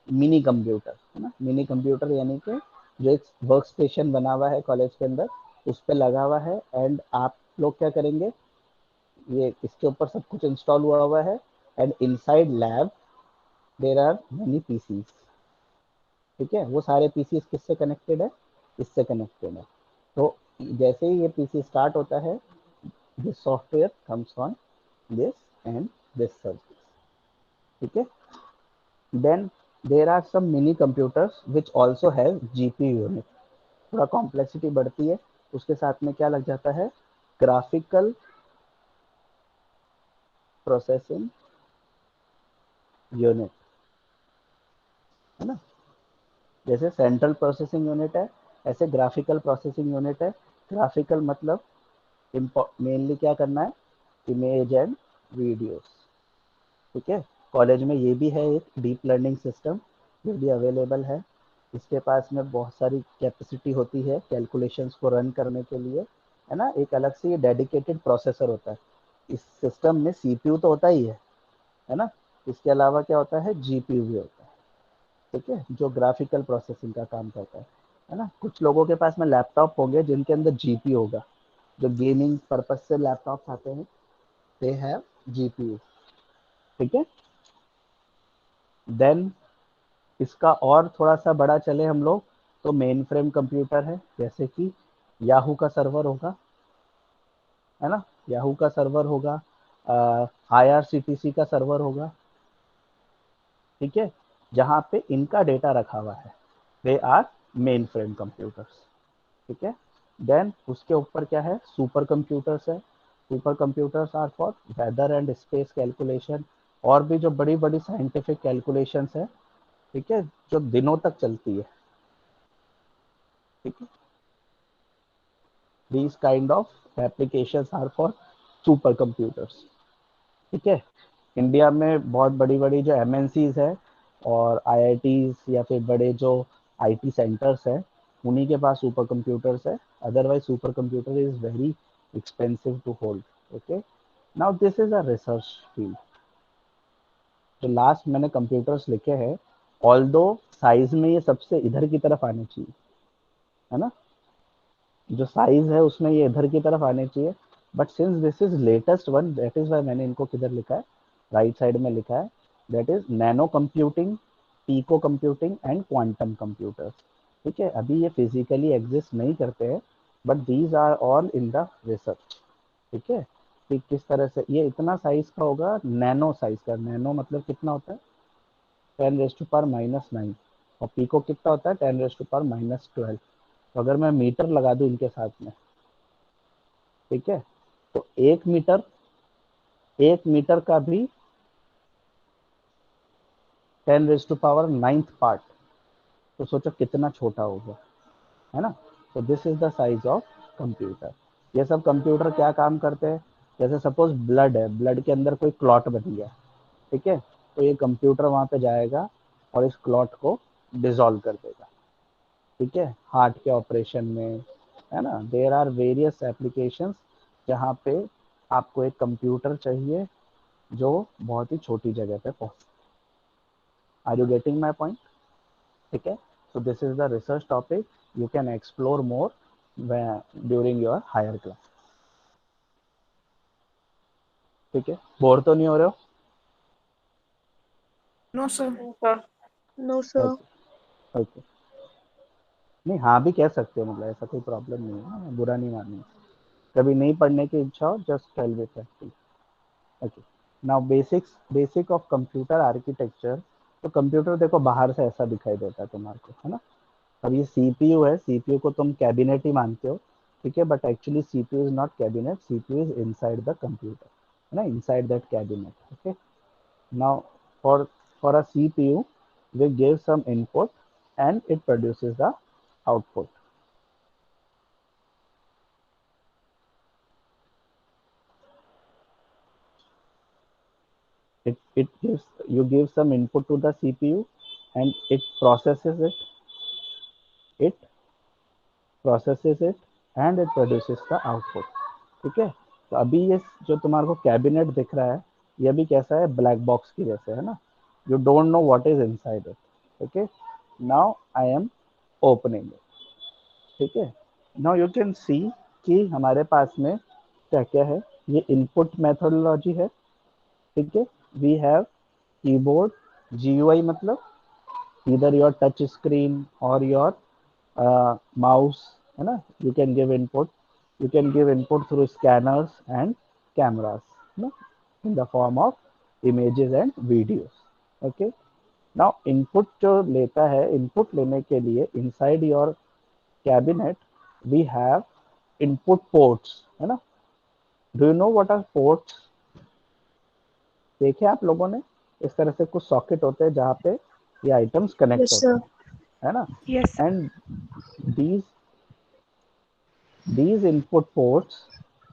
mini computer, है ना। मिनी कंप्यूटर यानी कि जो एक वर्क स्टेशन बना हुआ है कॉलेज के अंदर उस पर लगा हुआ है, एंड आप लोग क्या करेंगे, ये इसके ऊपर सब कुछ इंस्टॉल हुआ हुआ है, and inside lab there are many PCs. ठीक है, वो सारे पीसी किससे कनेक्टेड है, इससे कनेक्टेड है। तो जैसे ही ये पीसी स्टार्ट होता है, this software comes on this and this service. ठीक है, then there are some mini computers which also have GPU unit. थोड़ा कॉम्प्लेक्सिटी बढ़ती है, उसके साथ में क्या लग जाता है, ग्राफिकल प्रोसेसिंग यूनिट। है ना। जैसे सेंट्रल प्रोसेसिंग यूनिट है, ऐसे ग्राफिकल प्रोसेसिंग यूनिट है। ग्राफिकल मतलब मेनली क्या करना है, इमेज एंड वीडियोस। ठीक है, कॉलेज में ये भी है एक डीप लर्निंग सिस्टम, ये भी अवेलेबल है। इसके पास में बहुत सारी कैपेसिटी होती है कैलकुलेशंस को रन करने के लिए, है ना। एक अलग से ये डेडिकेटेड प्रोसेसर होता है। इस सिस्टम में सीपीयू तो होता ही है ना। इसके अलावा क्या होता है, जीपीयू भी होता है। ठीक है, जो ग्राफिकल प्रोसेसिंग का काम करता है ना। कुछ लोगों के पास में लैपटॉप होंगे जिनके अंदर जीपीयू होगा, जो गेमिंग पर्पज से लैपटॉप आते हैं, दे हैव जीपीयू। ठीक है, देन इसका और थोड़ा सा बड़ा चले हम लोग, तो मेन फ्रेम कंप्यूटर है, जैसे कि याहू का सर्वर होगा, है ना। याहू का सर्वर होगा, आईआरसीटीसी का सर्वर होगा। ठीक है, जहाँ पे इनका डेटा रखा हुआ है, they are mainframe computers. ठीक है, देन उसके ऊपर क्या है, सुपर कंप्यूटर्स है। Super computers are for weather and space calculation, और भी जो बड़ी बड़ी साइंटिफिक कैलकुलेशंस है, ठीक है, जो दिनों तक चलती है। ठीक है, these kind of applications are for super computers। ठीक है, इंडिया में बहुत बड़ी बड़ी जो एमएनसीज है और आईआईटीज या फिर बड़े जो आईटी सेंटर्स है, उन्हीं के पास सुपर कंप्यूटर्स है। Otherwise super computer is very expensive to hold. Okay, now this is a research field. जो लास्ट मैंने कंप्यूटर्स लिखे हैं, ऑल्दो साइज में ये सबसे इधर की तरफ आने चाहिए, है ना। जो साइज है उसमें ये इधर की तरफ आने चाहिए, but since this is latest one, that is why मैंने इनको किधर लिखा है, राइट साइड में लिखा है। That is nano computing, pico computing and quantum computers. ठीक है, अभी ये फिजिकली एग्जिस्ट नहीं करते हैं, but these are all in the research. ठीक है, कि किस तरह से ये इतना साइज का होगा, नैनो साइज का। नैनो मतलब कितना होता है, 10⁻⁻⁹ और पीको कितना होता है, 10⁻⁻12। तो अगर मैं मीटर लगा दूं इनके साथ में, ठीक है, तो 1 मीटर, 1 मीटर का भी 10⁹ पार्ट। तो सोचो कितना छोटा होगा, है ना। तो this is the size of computer. ये सब कंप्यूटर क्या काम करते हैं, जैसे सपोज ब्लड है, ब्लड के अंदर कोई क्लॉट बन गया, ठीक है, तो ये कंप्यूटर वहां पे जाएगा और इस क्लॉट को डिसॉल्व कर देगा। ठीक है, हार्ट के ऑपरेशन में, है ना, देयर आर वेरियस एप्लीकेशंस जहाँ पे आपको एक कंप्यूटर चाहिए जो बहुत ही छोटी जगह पे पहुंचे। Are you getting my point. ठीक है, so this is the research topic, you can explore more during your higher class. ठीक है, बोर तो नहीं हो रहे हो। No, sir. No, sir. Okay okay, नहीं हाँ भी कह सकते हो, मतलब ऐसा कोई प्रॉब्लम नहीं है, बुरा नहीं मानना। कभी नहीं पढ़ने की इच्छा हो, just tell me fact. Okay, now basic of computer architecture. तो कंप्यूटर देखो बाहर से ऐसा दिखाई देता है तुम्हारे को, है ना। अब ये सीपीयू है, सीपीयू को तुम कैबिनेट ही मानते हो, ठीक है, but actually CPU is not cabinet, CPU is inside the computer, है ना, inside that cabinet. Okay, now for a CPU we give some input and it produces the output. It gives, you give some input to the CPU and it processes it processes it and it produces the output। ठीक है, तो अभी ये जो तुम्हारे को cabinet दिख रहा है, ये भी कैसा है, ब्लैक बॉक्स की जैसे, है ना। You don't know what is inside it. Okay, now I am opening it. ठीक है, नाउ यू कैन सी कि हमारे पास में क्या क्या है। ये इनपुट मेथोडोलॉजी है। ठीक है, वी हैव कीबोर्ड, जीयूआई मतलब either your touch screen or your mouse, है ना। you can give input, you can give input through scanners and cameras, है ना, in the form of images and videos। okay, now input जो लेता है, input लेने के लिए inside your cabinet we have input ports, है ना। do you know what are ports? देखे आप लोगों ने, इस तरह से कुछ सॉकेट होते हैं जहाँ पे ये आइटम्स कनेक्ट Yes, होते sir. हैं, है ना. Yes, sir. And these these input ports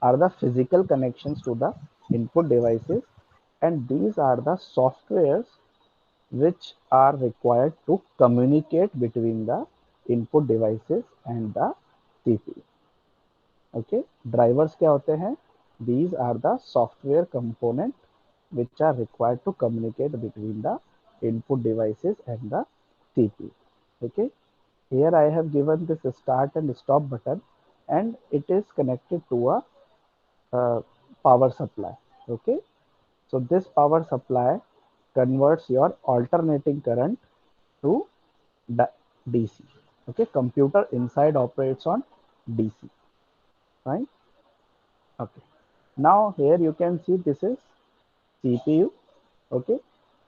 are the physical connections to the input devices, and these are the softwares which are required to communicate between the input devices and the CPU. Okay, drivers क्या होते हैं? These are the software component which are required to communicate between the input devices and the CPU. Okay, here I have given this start and stop button, and it is connected to a power supply. Okay, so this power supply converts your alternating current to DC. Okay, computer inside operates on DC, right? Okay, now here you can see this is CPU. Okay,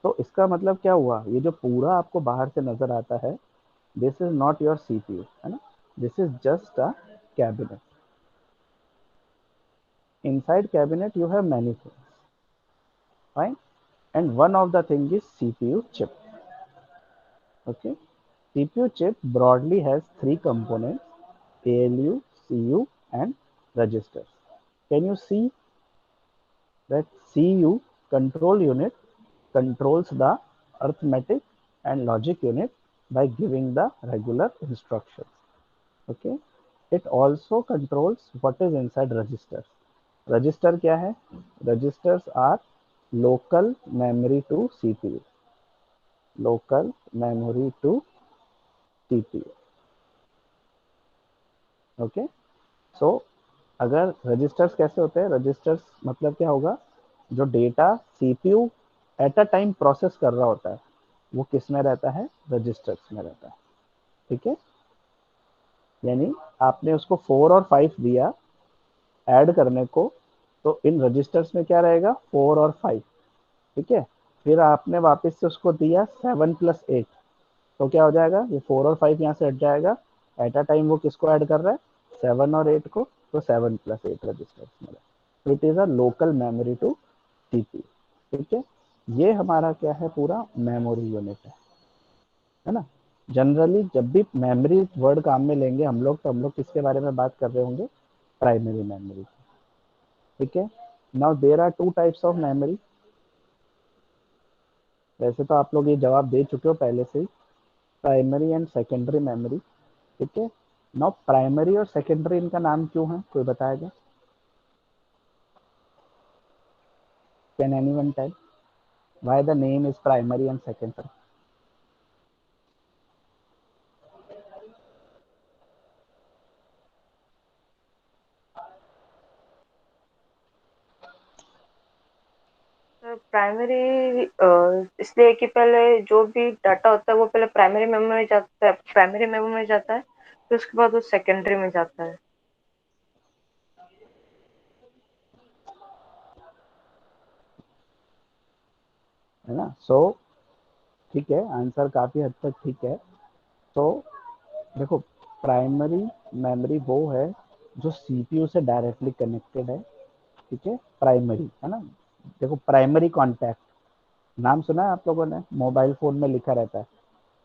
तो इसका मतलब क्या हुआ? ये जो पूरा आपको बाहर से नजर आता है, this is not your CPU, है ना. This is just a cabinet. Inside cabinet you have many things, right? And one of the thing is CPU chip. Okay, CPU chip broadly has three components: ALU, CU, and registers. Can you see that CU, control unit, controls the arithmetic and logic unit by giving the regular instructions. Okay, it also controls what is inside registers. Register क्या है? Registers are local memory to CPU. Local memory to CPU. Okay, so अगर registers कैसे होते हैं? Registers मतलब क्या होगा? जो data CPU eight a time process कर रहा होता है, वो किस में रहता है? रजिस्टर्स में रहता है. ठीक है, यानी आपने उसको 4 और 5 दिया ऐड करने को, तो इन रजिस्टर्स में क्या रहेगा? 4 और 5. ठीक है, फिर आपने वापस से उसको दिया 7 प्लस 8, तो क्या हो जाएगा? ये 4 और 5 यहाँ से हट जाएगा. एट अ टाइम वो किसको ऐड कर रहा है? 7 और 8 को. तो 7 प्लस 8 रजिस्टर्स में. तो it is a local memory to CPU. ठीक है, ये हमारा क्या है? पूरा मेमोरी यूनिट है ना. जनरली जब भी मेमोरी वर्ड काम में लेंगे हम लोग, तो हम लोग किसके बारे में बात कर रहे होंगे? Primary memory. ठीक है, now there are two types of memory. वैसे तो आप लोग ये जवाब दे चुके हो पहले से ही, प्राइमरी एंड सेकेंडरी मेमोरी. ठीक है, नाउ प्राइमरी और सेकेंडरी इनका नाम क्यों है? कोई बताएगा? Can anyone tell why the name is primary and secondary? Primary इसलिए कि पहले जो भी डाटा होता है वो पहले प्राइमरी मेमोरी में जाता है, फिर उसके बाद वो सेकेंडरी में जाता है. है ना. सो ठीक है, आंसर काफी हद तक ठीक है. तो देखो, प्राइमरी मेमोरी वो है जो सीपीयू से डायरेक्टली कनेक्टेड है. ठीक है, प्राइमरी है ना. देखो, प्राइमरी कॉन्टैक्ट नाम सुना है आप लोगों ने? मोबाइल फोन में लिखा रहता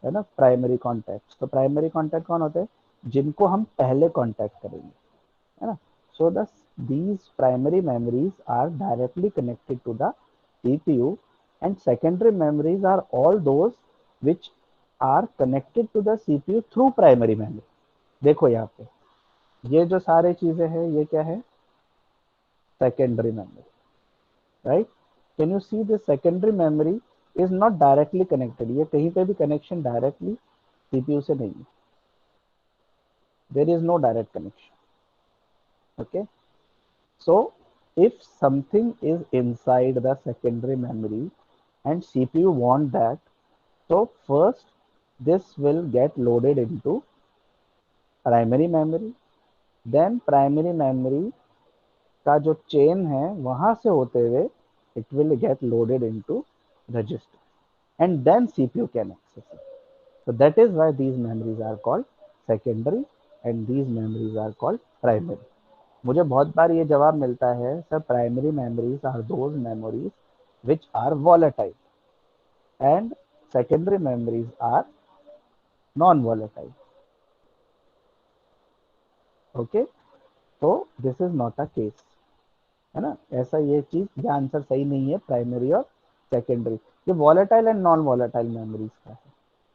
है ना, प्राइमरी कॉन्टैक्ट. तो प्राइमरी कॉन्टैक्ट कौन होते हैं? जिनको हम पहले कॉन्टैक्ट करेंगे, है ना. सो दस these primary memories are directly connected to the CPU, and secondary memories are all those which are connected to the CPU through primary memory. देखो यहाँ पे ये जो सारे चीजें हैं, ये क्या है? Secondary memory, right. Can you see this? Secondary memory is not directly connected. ये कहीं पे भी कनेक्शन डायरेक्टली सीपीयू से नहीं है. There is no direct connection. Okay, so if something is inside the secondary memory and CPU want that, so first this will get loaded into primary memory. Then primary memory का जो chain है वहां से होते हुए it will get loaded into register, and then CPU can access it. So that is why these memories are called secondary and these memories are called primary. मुझे बहुत बार ये जवाब मिलता है, sir primary memories are those memories which are volatile, and secondary memories are non-volatile. Okay, तो this is not a case, है ना। ऐसा ये चीज, ये आंसर सही नहीं है प्राइमरी और सेकेंडरी। ये volatile and non volatile memories का है,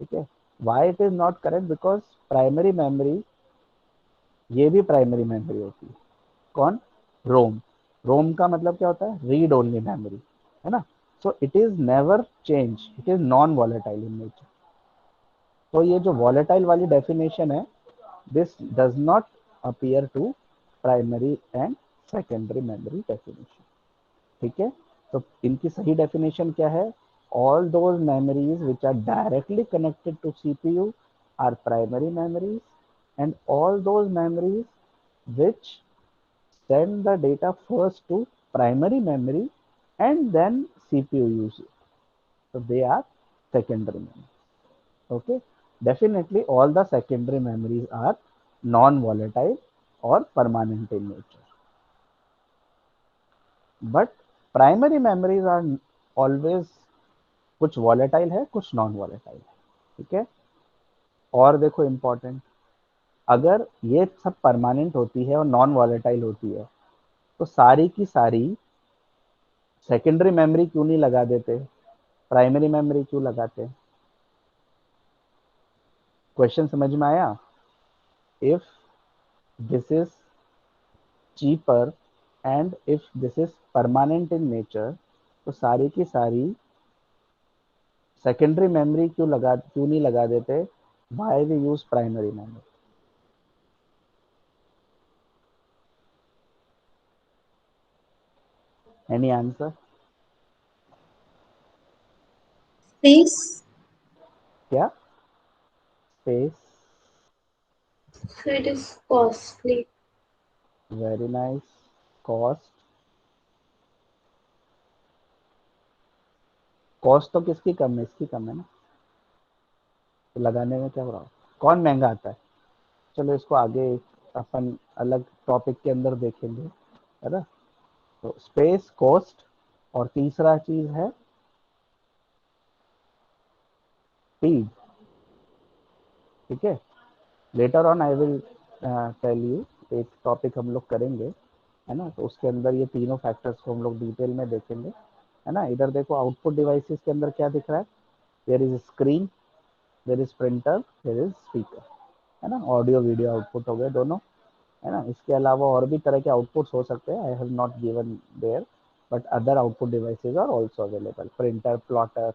ठीक है। Why it is not correct? Because primary memory, ये भी प्राइमरी मेमोरी होती है। कौन? रोम। रोम का मतलब क्या होता है? रीड ओनली मेमोरी, है ना। So it is never change, it is non volatile in nature. तो ये जो वॉलेटाइल वाली डेफिनेशन है, this does not appear to primary and secondary memory definition, ठीक है। तो इनकी सही डेफिनेशन क्या है? all those memories which are directly connected to CPU are primary memories, and all those memories which send the data first to primary memory and then CPU use it, so they are secondary memories. Okay, definitely all the secondary memories are non-volatile or permanent in nature, but primary memories are always, कुछ volatile है, कुछ non volatile है, ठीक है। और देखो important, अगर ये सब परमानेंट होती है और नॉन वॉलेटाइल होती है, तो सारी की सारी सेकेंडरी मेमोरी क्यों नहीं लगा देते, प्राइमरी मेमोरी क्यों लगाते? क्वेश्चन समझ में आया? If this is cheaper and if this is permanent in nature, तो सारी की सारी सेकेंडरी मेमोरी क्यों नहीं लगा देते? Why we use primary memory? Any answer? Space. क्या? Space, So it is costly. Very nice. Cost, cost तो किसकी कम है? इसकी कम है ना, तो लगाने में क्या हो रहा है? कौन महंगा आता है? चलो इसको आगे अपन अलग टॉपिक के अंदर देखेंगे, है ना। तो स्पेस, कॉस्ट, और तीसरा चीज है स्पीड, ठीक है। Later on I will tell you, एक टॉपिक हम लोग करेंगे, है ना, तो उसके अंदर ये तीनों फैक्टर्स को हम लोग डिटेल में देखेंगे, है ना। इधर देखो आउटपुट डिवाइसेस के अंदर क्या दिख रहा है? There is screen, there is printer, there is speaker, है ना। ऑडियो वीडियो आउटपुट हो गए दोनों, है ना। इसके अलावा और भी तरह के आउटपुट्स हो सकते हैं, I have not given there, but other output devices are also available, printer, plotter,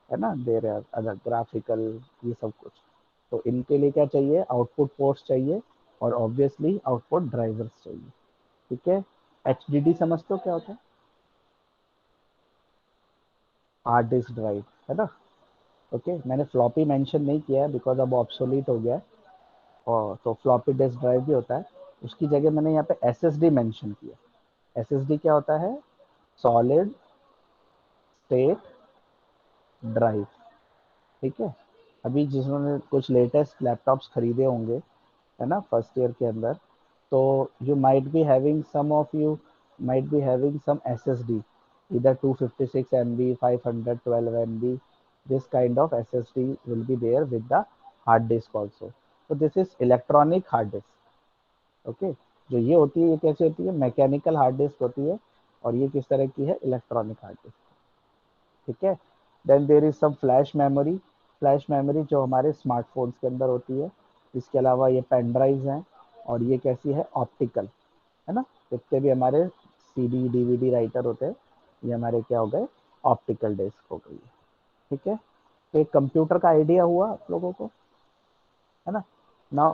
है ना, देयर आर अदर ग्राफिकल, ये सब कुछ। तो इनके लिए क्या चाहिए? आउटपुट पोर्ट्स चाहिए, और ऑब्वियसली आउटपुट ड्राइवर्स चाहिए, ठीक है। एचडीडी समझते हो क्या होता है? हार्ड डिस्क ड्राइव, है ना। ओके, मैंने फ्लॉपी मेंशन नहीं किया है बिकॉज अब ऑब्सोलीट हो गया है, और तो फ्लॉपी डिस्क ड्राइव भी होता है, उसकी जगह मैंने यहाँ पे एसएसडी मेंशन किया। एसएसडी क्या होता है? सॉलिड स्टेट ड्राइव, ठीक है। अभी जिन्होंने कुछ लेटेस्ट लैपटॉप्स खरीदे होंगे, है ना, फर्स्ट ईयर के अंदर, तो you might be having, some of you might be having some SSD, either 256 MB, 512 MB, this kind of SSD will be there with the hard disk also. So this is electronic hard disk, okay। जो ये होती है, ये कैसे होती है? Mechanical hard disk होती है, और ये किस तरह की है? इलेक्ट्रॉनिक हार्ड डिस्क, ठीक है। Then there is some flash memory, flash memory जो हमारे स्मार्टफोन्स के अंदर होती है। इसके अलावा ये पेन ड्राइव्स हैं, और ये कैसी है? ऑप्टिकल, है ना। जितने भी हमारे सीडी डीवीडी राइटर होते हैं, ये हमारे क्या हो गए? ऑप्टिकल डिस्क हो गई, ठीक है। तो एक कंप्यूटर का आइडिया हुआ आप लोगों को, है ना। ना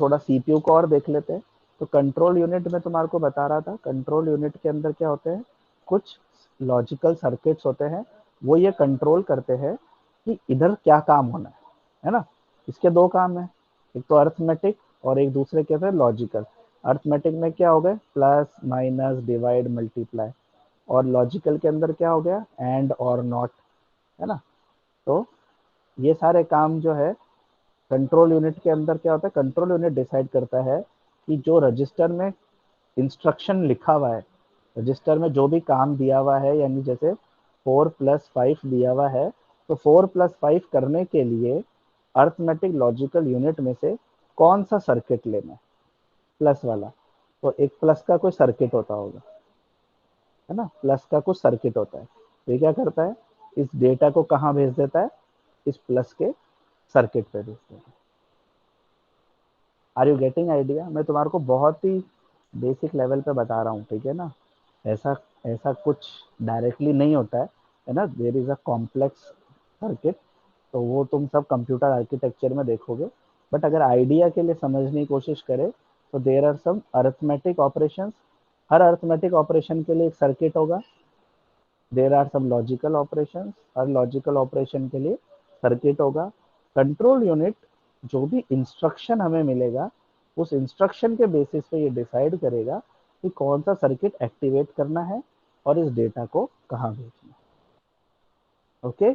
थोड़ा सीपीयू को और देख लेते हैं। तो कंट्रोल यूनिट में तुम्हारे को बता रहा था, कंट्रोल यूनिट के अंदर क्या होते हैं? कुछ लॉजिकल सर्किट्स होते हैं, वो ये कंट्रोल करते हैं कि इधर क्या काम होना है ना। इसके दो काम है, एक तो अर्थमेटिक और एक दूसरे कहते हैं लॉजिकल। अर्थमेटिक में क्या हो गए? प्लस, माइनस, डिवाइड, मल्टीप्लाई, और लॉजिकल के अंदर क्या हो गया? एंड और नॉट, है ना। तो ये सारे काम जो है कंट्रोल यूनिट के अंदर क्या होता है? कंट्रोल यूनिट डिसाइड करता है कि जो रजिस्टर में इंस्ट्रक्शन लिखा हुआ है, रजिस्टर में जो भी काम दिया हुआ है, यानी जैसे 4 + 5 दिया हुआ है, तो 4+5 करने के लिए अर्थमेटिक लॉजिकल यूनिट में से कौन सा सर्किट लेना है, प्लस वाला। तो एक प्लस का कोई सर्किट होता होगा, है ना, प्लस का कुछ सर्किट होता है। तो ये क्या करता है, इस डेटा को कहाँ भेज देता है, इस प्लस के सर्किट पे भेज देता है। Are you getting idea? मैं तुम्हारे को बहुत ही बेसिक लेवल पे बता रहा हूँ, ठीक है ना। ऐसा ऐसा कुछ डायरेक्टली नहीं होता है ना। There is a complex circuit, तो वो तुम सब कंप्यूटर आर्किटेक्चर में देखोगे। बट अगर आइडिया के लिए समझने की कोशिश करें तो there are some arithmetic operations. हर अरिथमेटिक ऑपरेशन के लिए एक सर्किट होगा। There are some logical operations, हर लॉजिकल ऑपरेशन के लिए सर्किट होगा। कंट्रोल यूनिट जो भी इंस्ट्रक्शन हमें मिलेगा, उस इंस्ट्रक्शन के बेसिस पे ये डिसाइड करेगा कि कौन सा सर्किट एक्टिवेट करना है और इस डेटा को कहाँ भेजना है। ओके,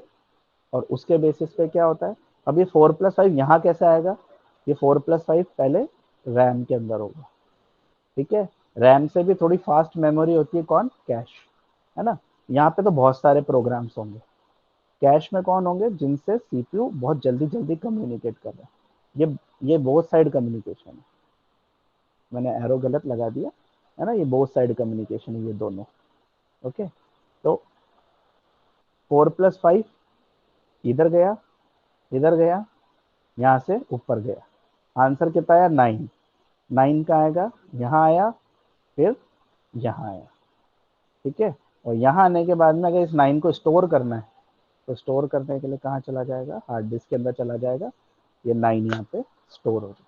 और उसके बेसिस पे क्या होता है, अब ये 4+5 यहाँ कैसे आएगा, ये 4+5 पहले रैम के अंदर होगा, ठीक है। रैम से भी थोड़ी फास्ट मेमोरी होती है, कौन, कैश, है ना। यहाँ पे तो बहुत सारे प्रोग्राम्स होंगे, कैश में कौन होंगे, जिनसे सीपीयू बहुत जल्दी जल्दी कम्युनिकेट कर रहा है। ये बोथ साइड कम्युनिकेशन है, मैंने एरो गलत लगा दिया, है ना, ये बोथ साइड कम्युनिकेशन है, ये दोनों। ओके, तो 4+5 इधर गया, इधर गया, यहाँ से ऊपर गया, आंसर कितना आया, 9। 9 का आएगा, यहाँ आया, फिर यहाँ आया, ठीक है। और यहाँ आने के बाद में अगर इस 9 को स्टोर करना है, तो स्टोर करने के लिए कहाँ चला जाएगा, हार्ड डिस्क के अंदर चला जाएगा। ये 9 यहाँ पे स्टोर हो जाएगा,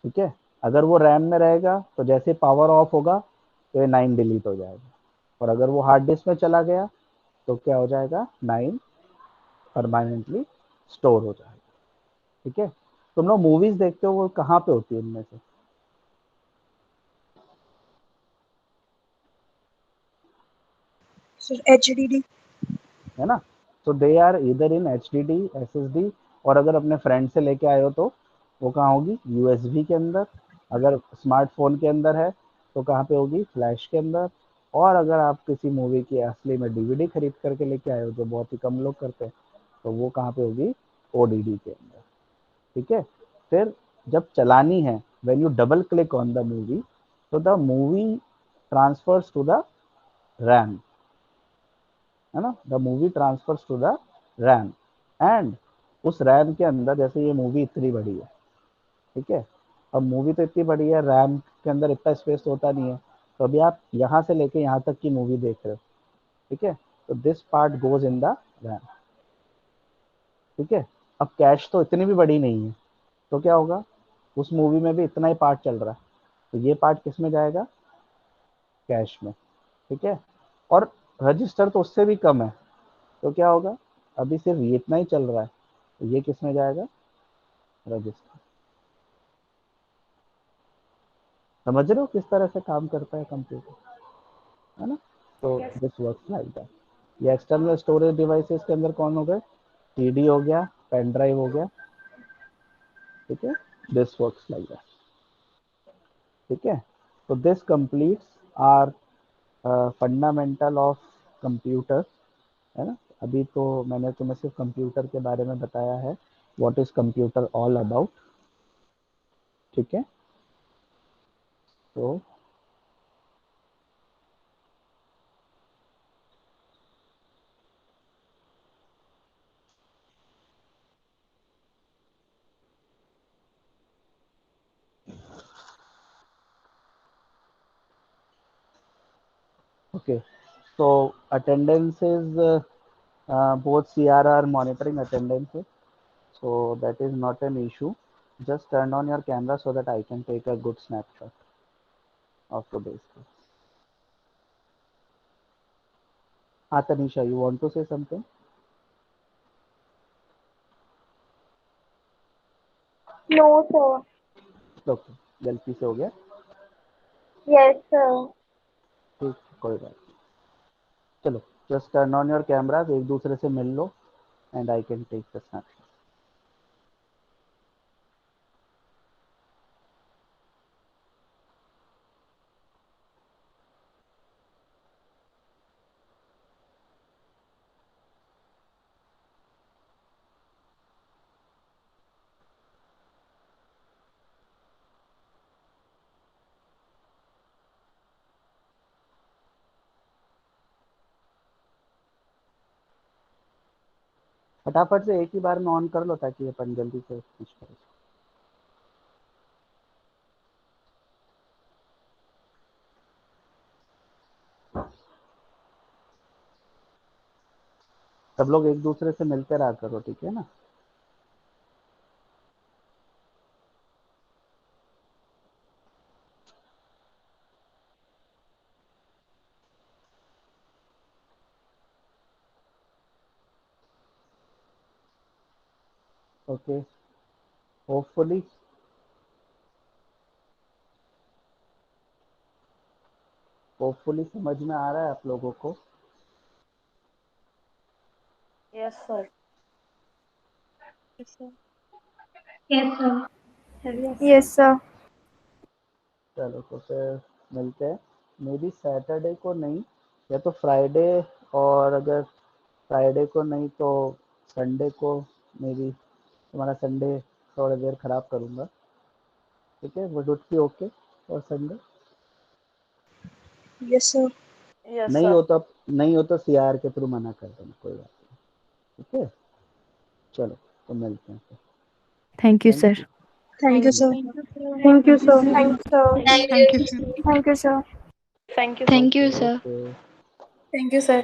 ठीक है। अगर वो रैम में रहेगा तो जैसे पावर ऑफ होगा तो ये 9 डिलीट हो जाएगा। और अगर वो हार्ड डिस्क में चला गया तो क्या हो जाएगा, 9 परमानेंटली स्टोर हो जाएगा, ठीक है। तुम लोग मूवीज देखते हो, वो कहाँ पे होती है इनमें से, सर HDD। है ना। तो दे आर इधर इन HDD, SSD, और अगर अपने फ्रेंड से लेके आए हो तो वो कहाँ होगी, USB के अंदर। अगर स्मार्टफोन के अंदर है तो कहाँ पे होगी, फ्लैश के अंदर। और अगर आप किसी मूवी की असली में DVD खरीद करके लेके आए हो, जो बहुत ही कम लोग करते हैं, तो वो कहाँ पे होगी, ODD के अंदर, ठीक है। फिर जब चलानी है, when you double click on the movie, तो the movie transfers to the RAM, है ना, the movie transfers to the RAM. And उस रैम के अंदर, जैसे ये मूवी इतनी बड़ी है, ठीक है, अब मूवी तो इतनी बड़ी है, रैम के अंदर इतना स्पेस तो होता नहीं है, तो अभी आप यहाँ से लेके यहाँ तक की मूवी देख रहे हो, ठीक है। तो this part goes in the RAM, ठीक है। अब कैश तो इतनी भी बड़ी नहीं है, तो क्या होगा, उस मूवी में भी इतना ही पार्ट चल रहा है, तो ये पार्ट किस में जाएगा, कैश में, ठीक है। और रजिस्टर तो उससे भी कम है, तो क्या होगा, अभी सिर्फ ये इतना ही चल रहा है, तो ये किस में जाएगा, रजिस्टर। समझ रहे हो किस तरह से काम करता है कंप्यूटर, है ना। तो दिस वर्क्स लाइक दैट। ये एक्सटर्नल स्टोरेज डिवाइसेस के अंदर कौन हो गए, CD हो गया, पेन ड्राइव हो गया, ठीक है। दिस वर्क्स लाइक दैट, ठीक है। तो this completes our fundamental of computer, है ना। अभी तो मैंने तुम्हें सिर्फ कंप्यूटर के बारे में बताया है, what is computer all about, ठीक है। तो okay, so attendance is both CRR monitoring attendances, so that is not an issue. Just turn on your camera so that I can take a good snapshot of today's class. Tanisha, you want to say something? No, sir. Okay, गलती से हो गया, Yes, sir. ठीक, कोई बात नहीं। चलो, just turn on your cameras, एक दूसरे से मिल लो and I can take the snapshot. फटाफट से एक ही बार में ऑन कर लो ताकि अपन जल्दी से फिनिश करें। सब लोग एक दूसरे से मिलते रहा करो, ठीक है ना? ओके, होपफुली समझ में आ रहा है आप लोगों को? Yes sir. Yes, sir. Yes, sir. चलो तो फिर मिलते हैं, मे बी सैटरडे को नहीं, या तो फ्राइडे, और अगर फ्राइडे को नहीं तो संडे को। मे बी तुम्हारा संडे थोड़ा देर ख़राब करूँगा, ठीक है? वुड इट बी ओके और संडे? Yes, sir. यस नहीं सर। हो तो सीआर के थ्रू मना कर देना, कोई बात नहीं, ठीक है? चलो तो मिलते हैं फिर। Thank you, Thank sir. you. Thank you, sir. Thank you, sir. Thank you, sir. Thank you, sir. Thank you Thank you, sir. Okay. Thank you, sir.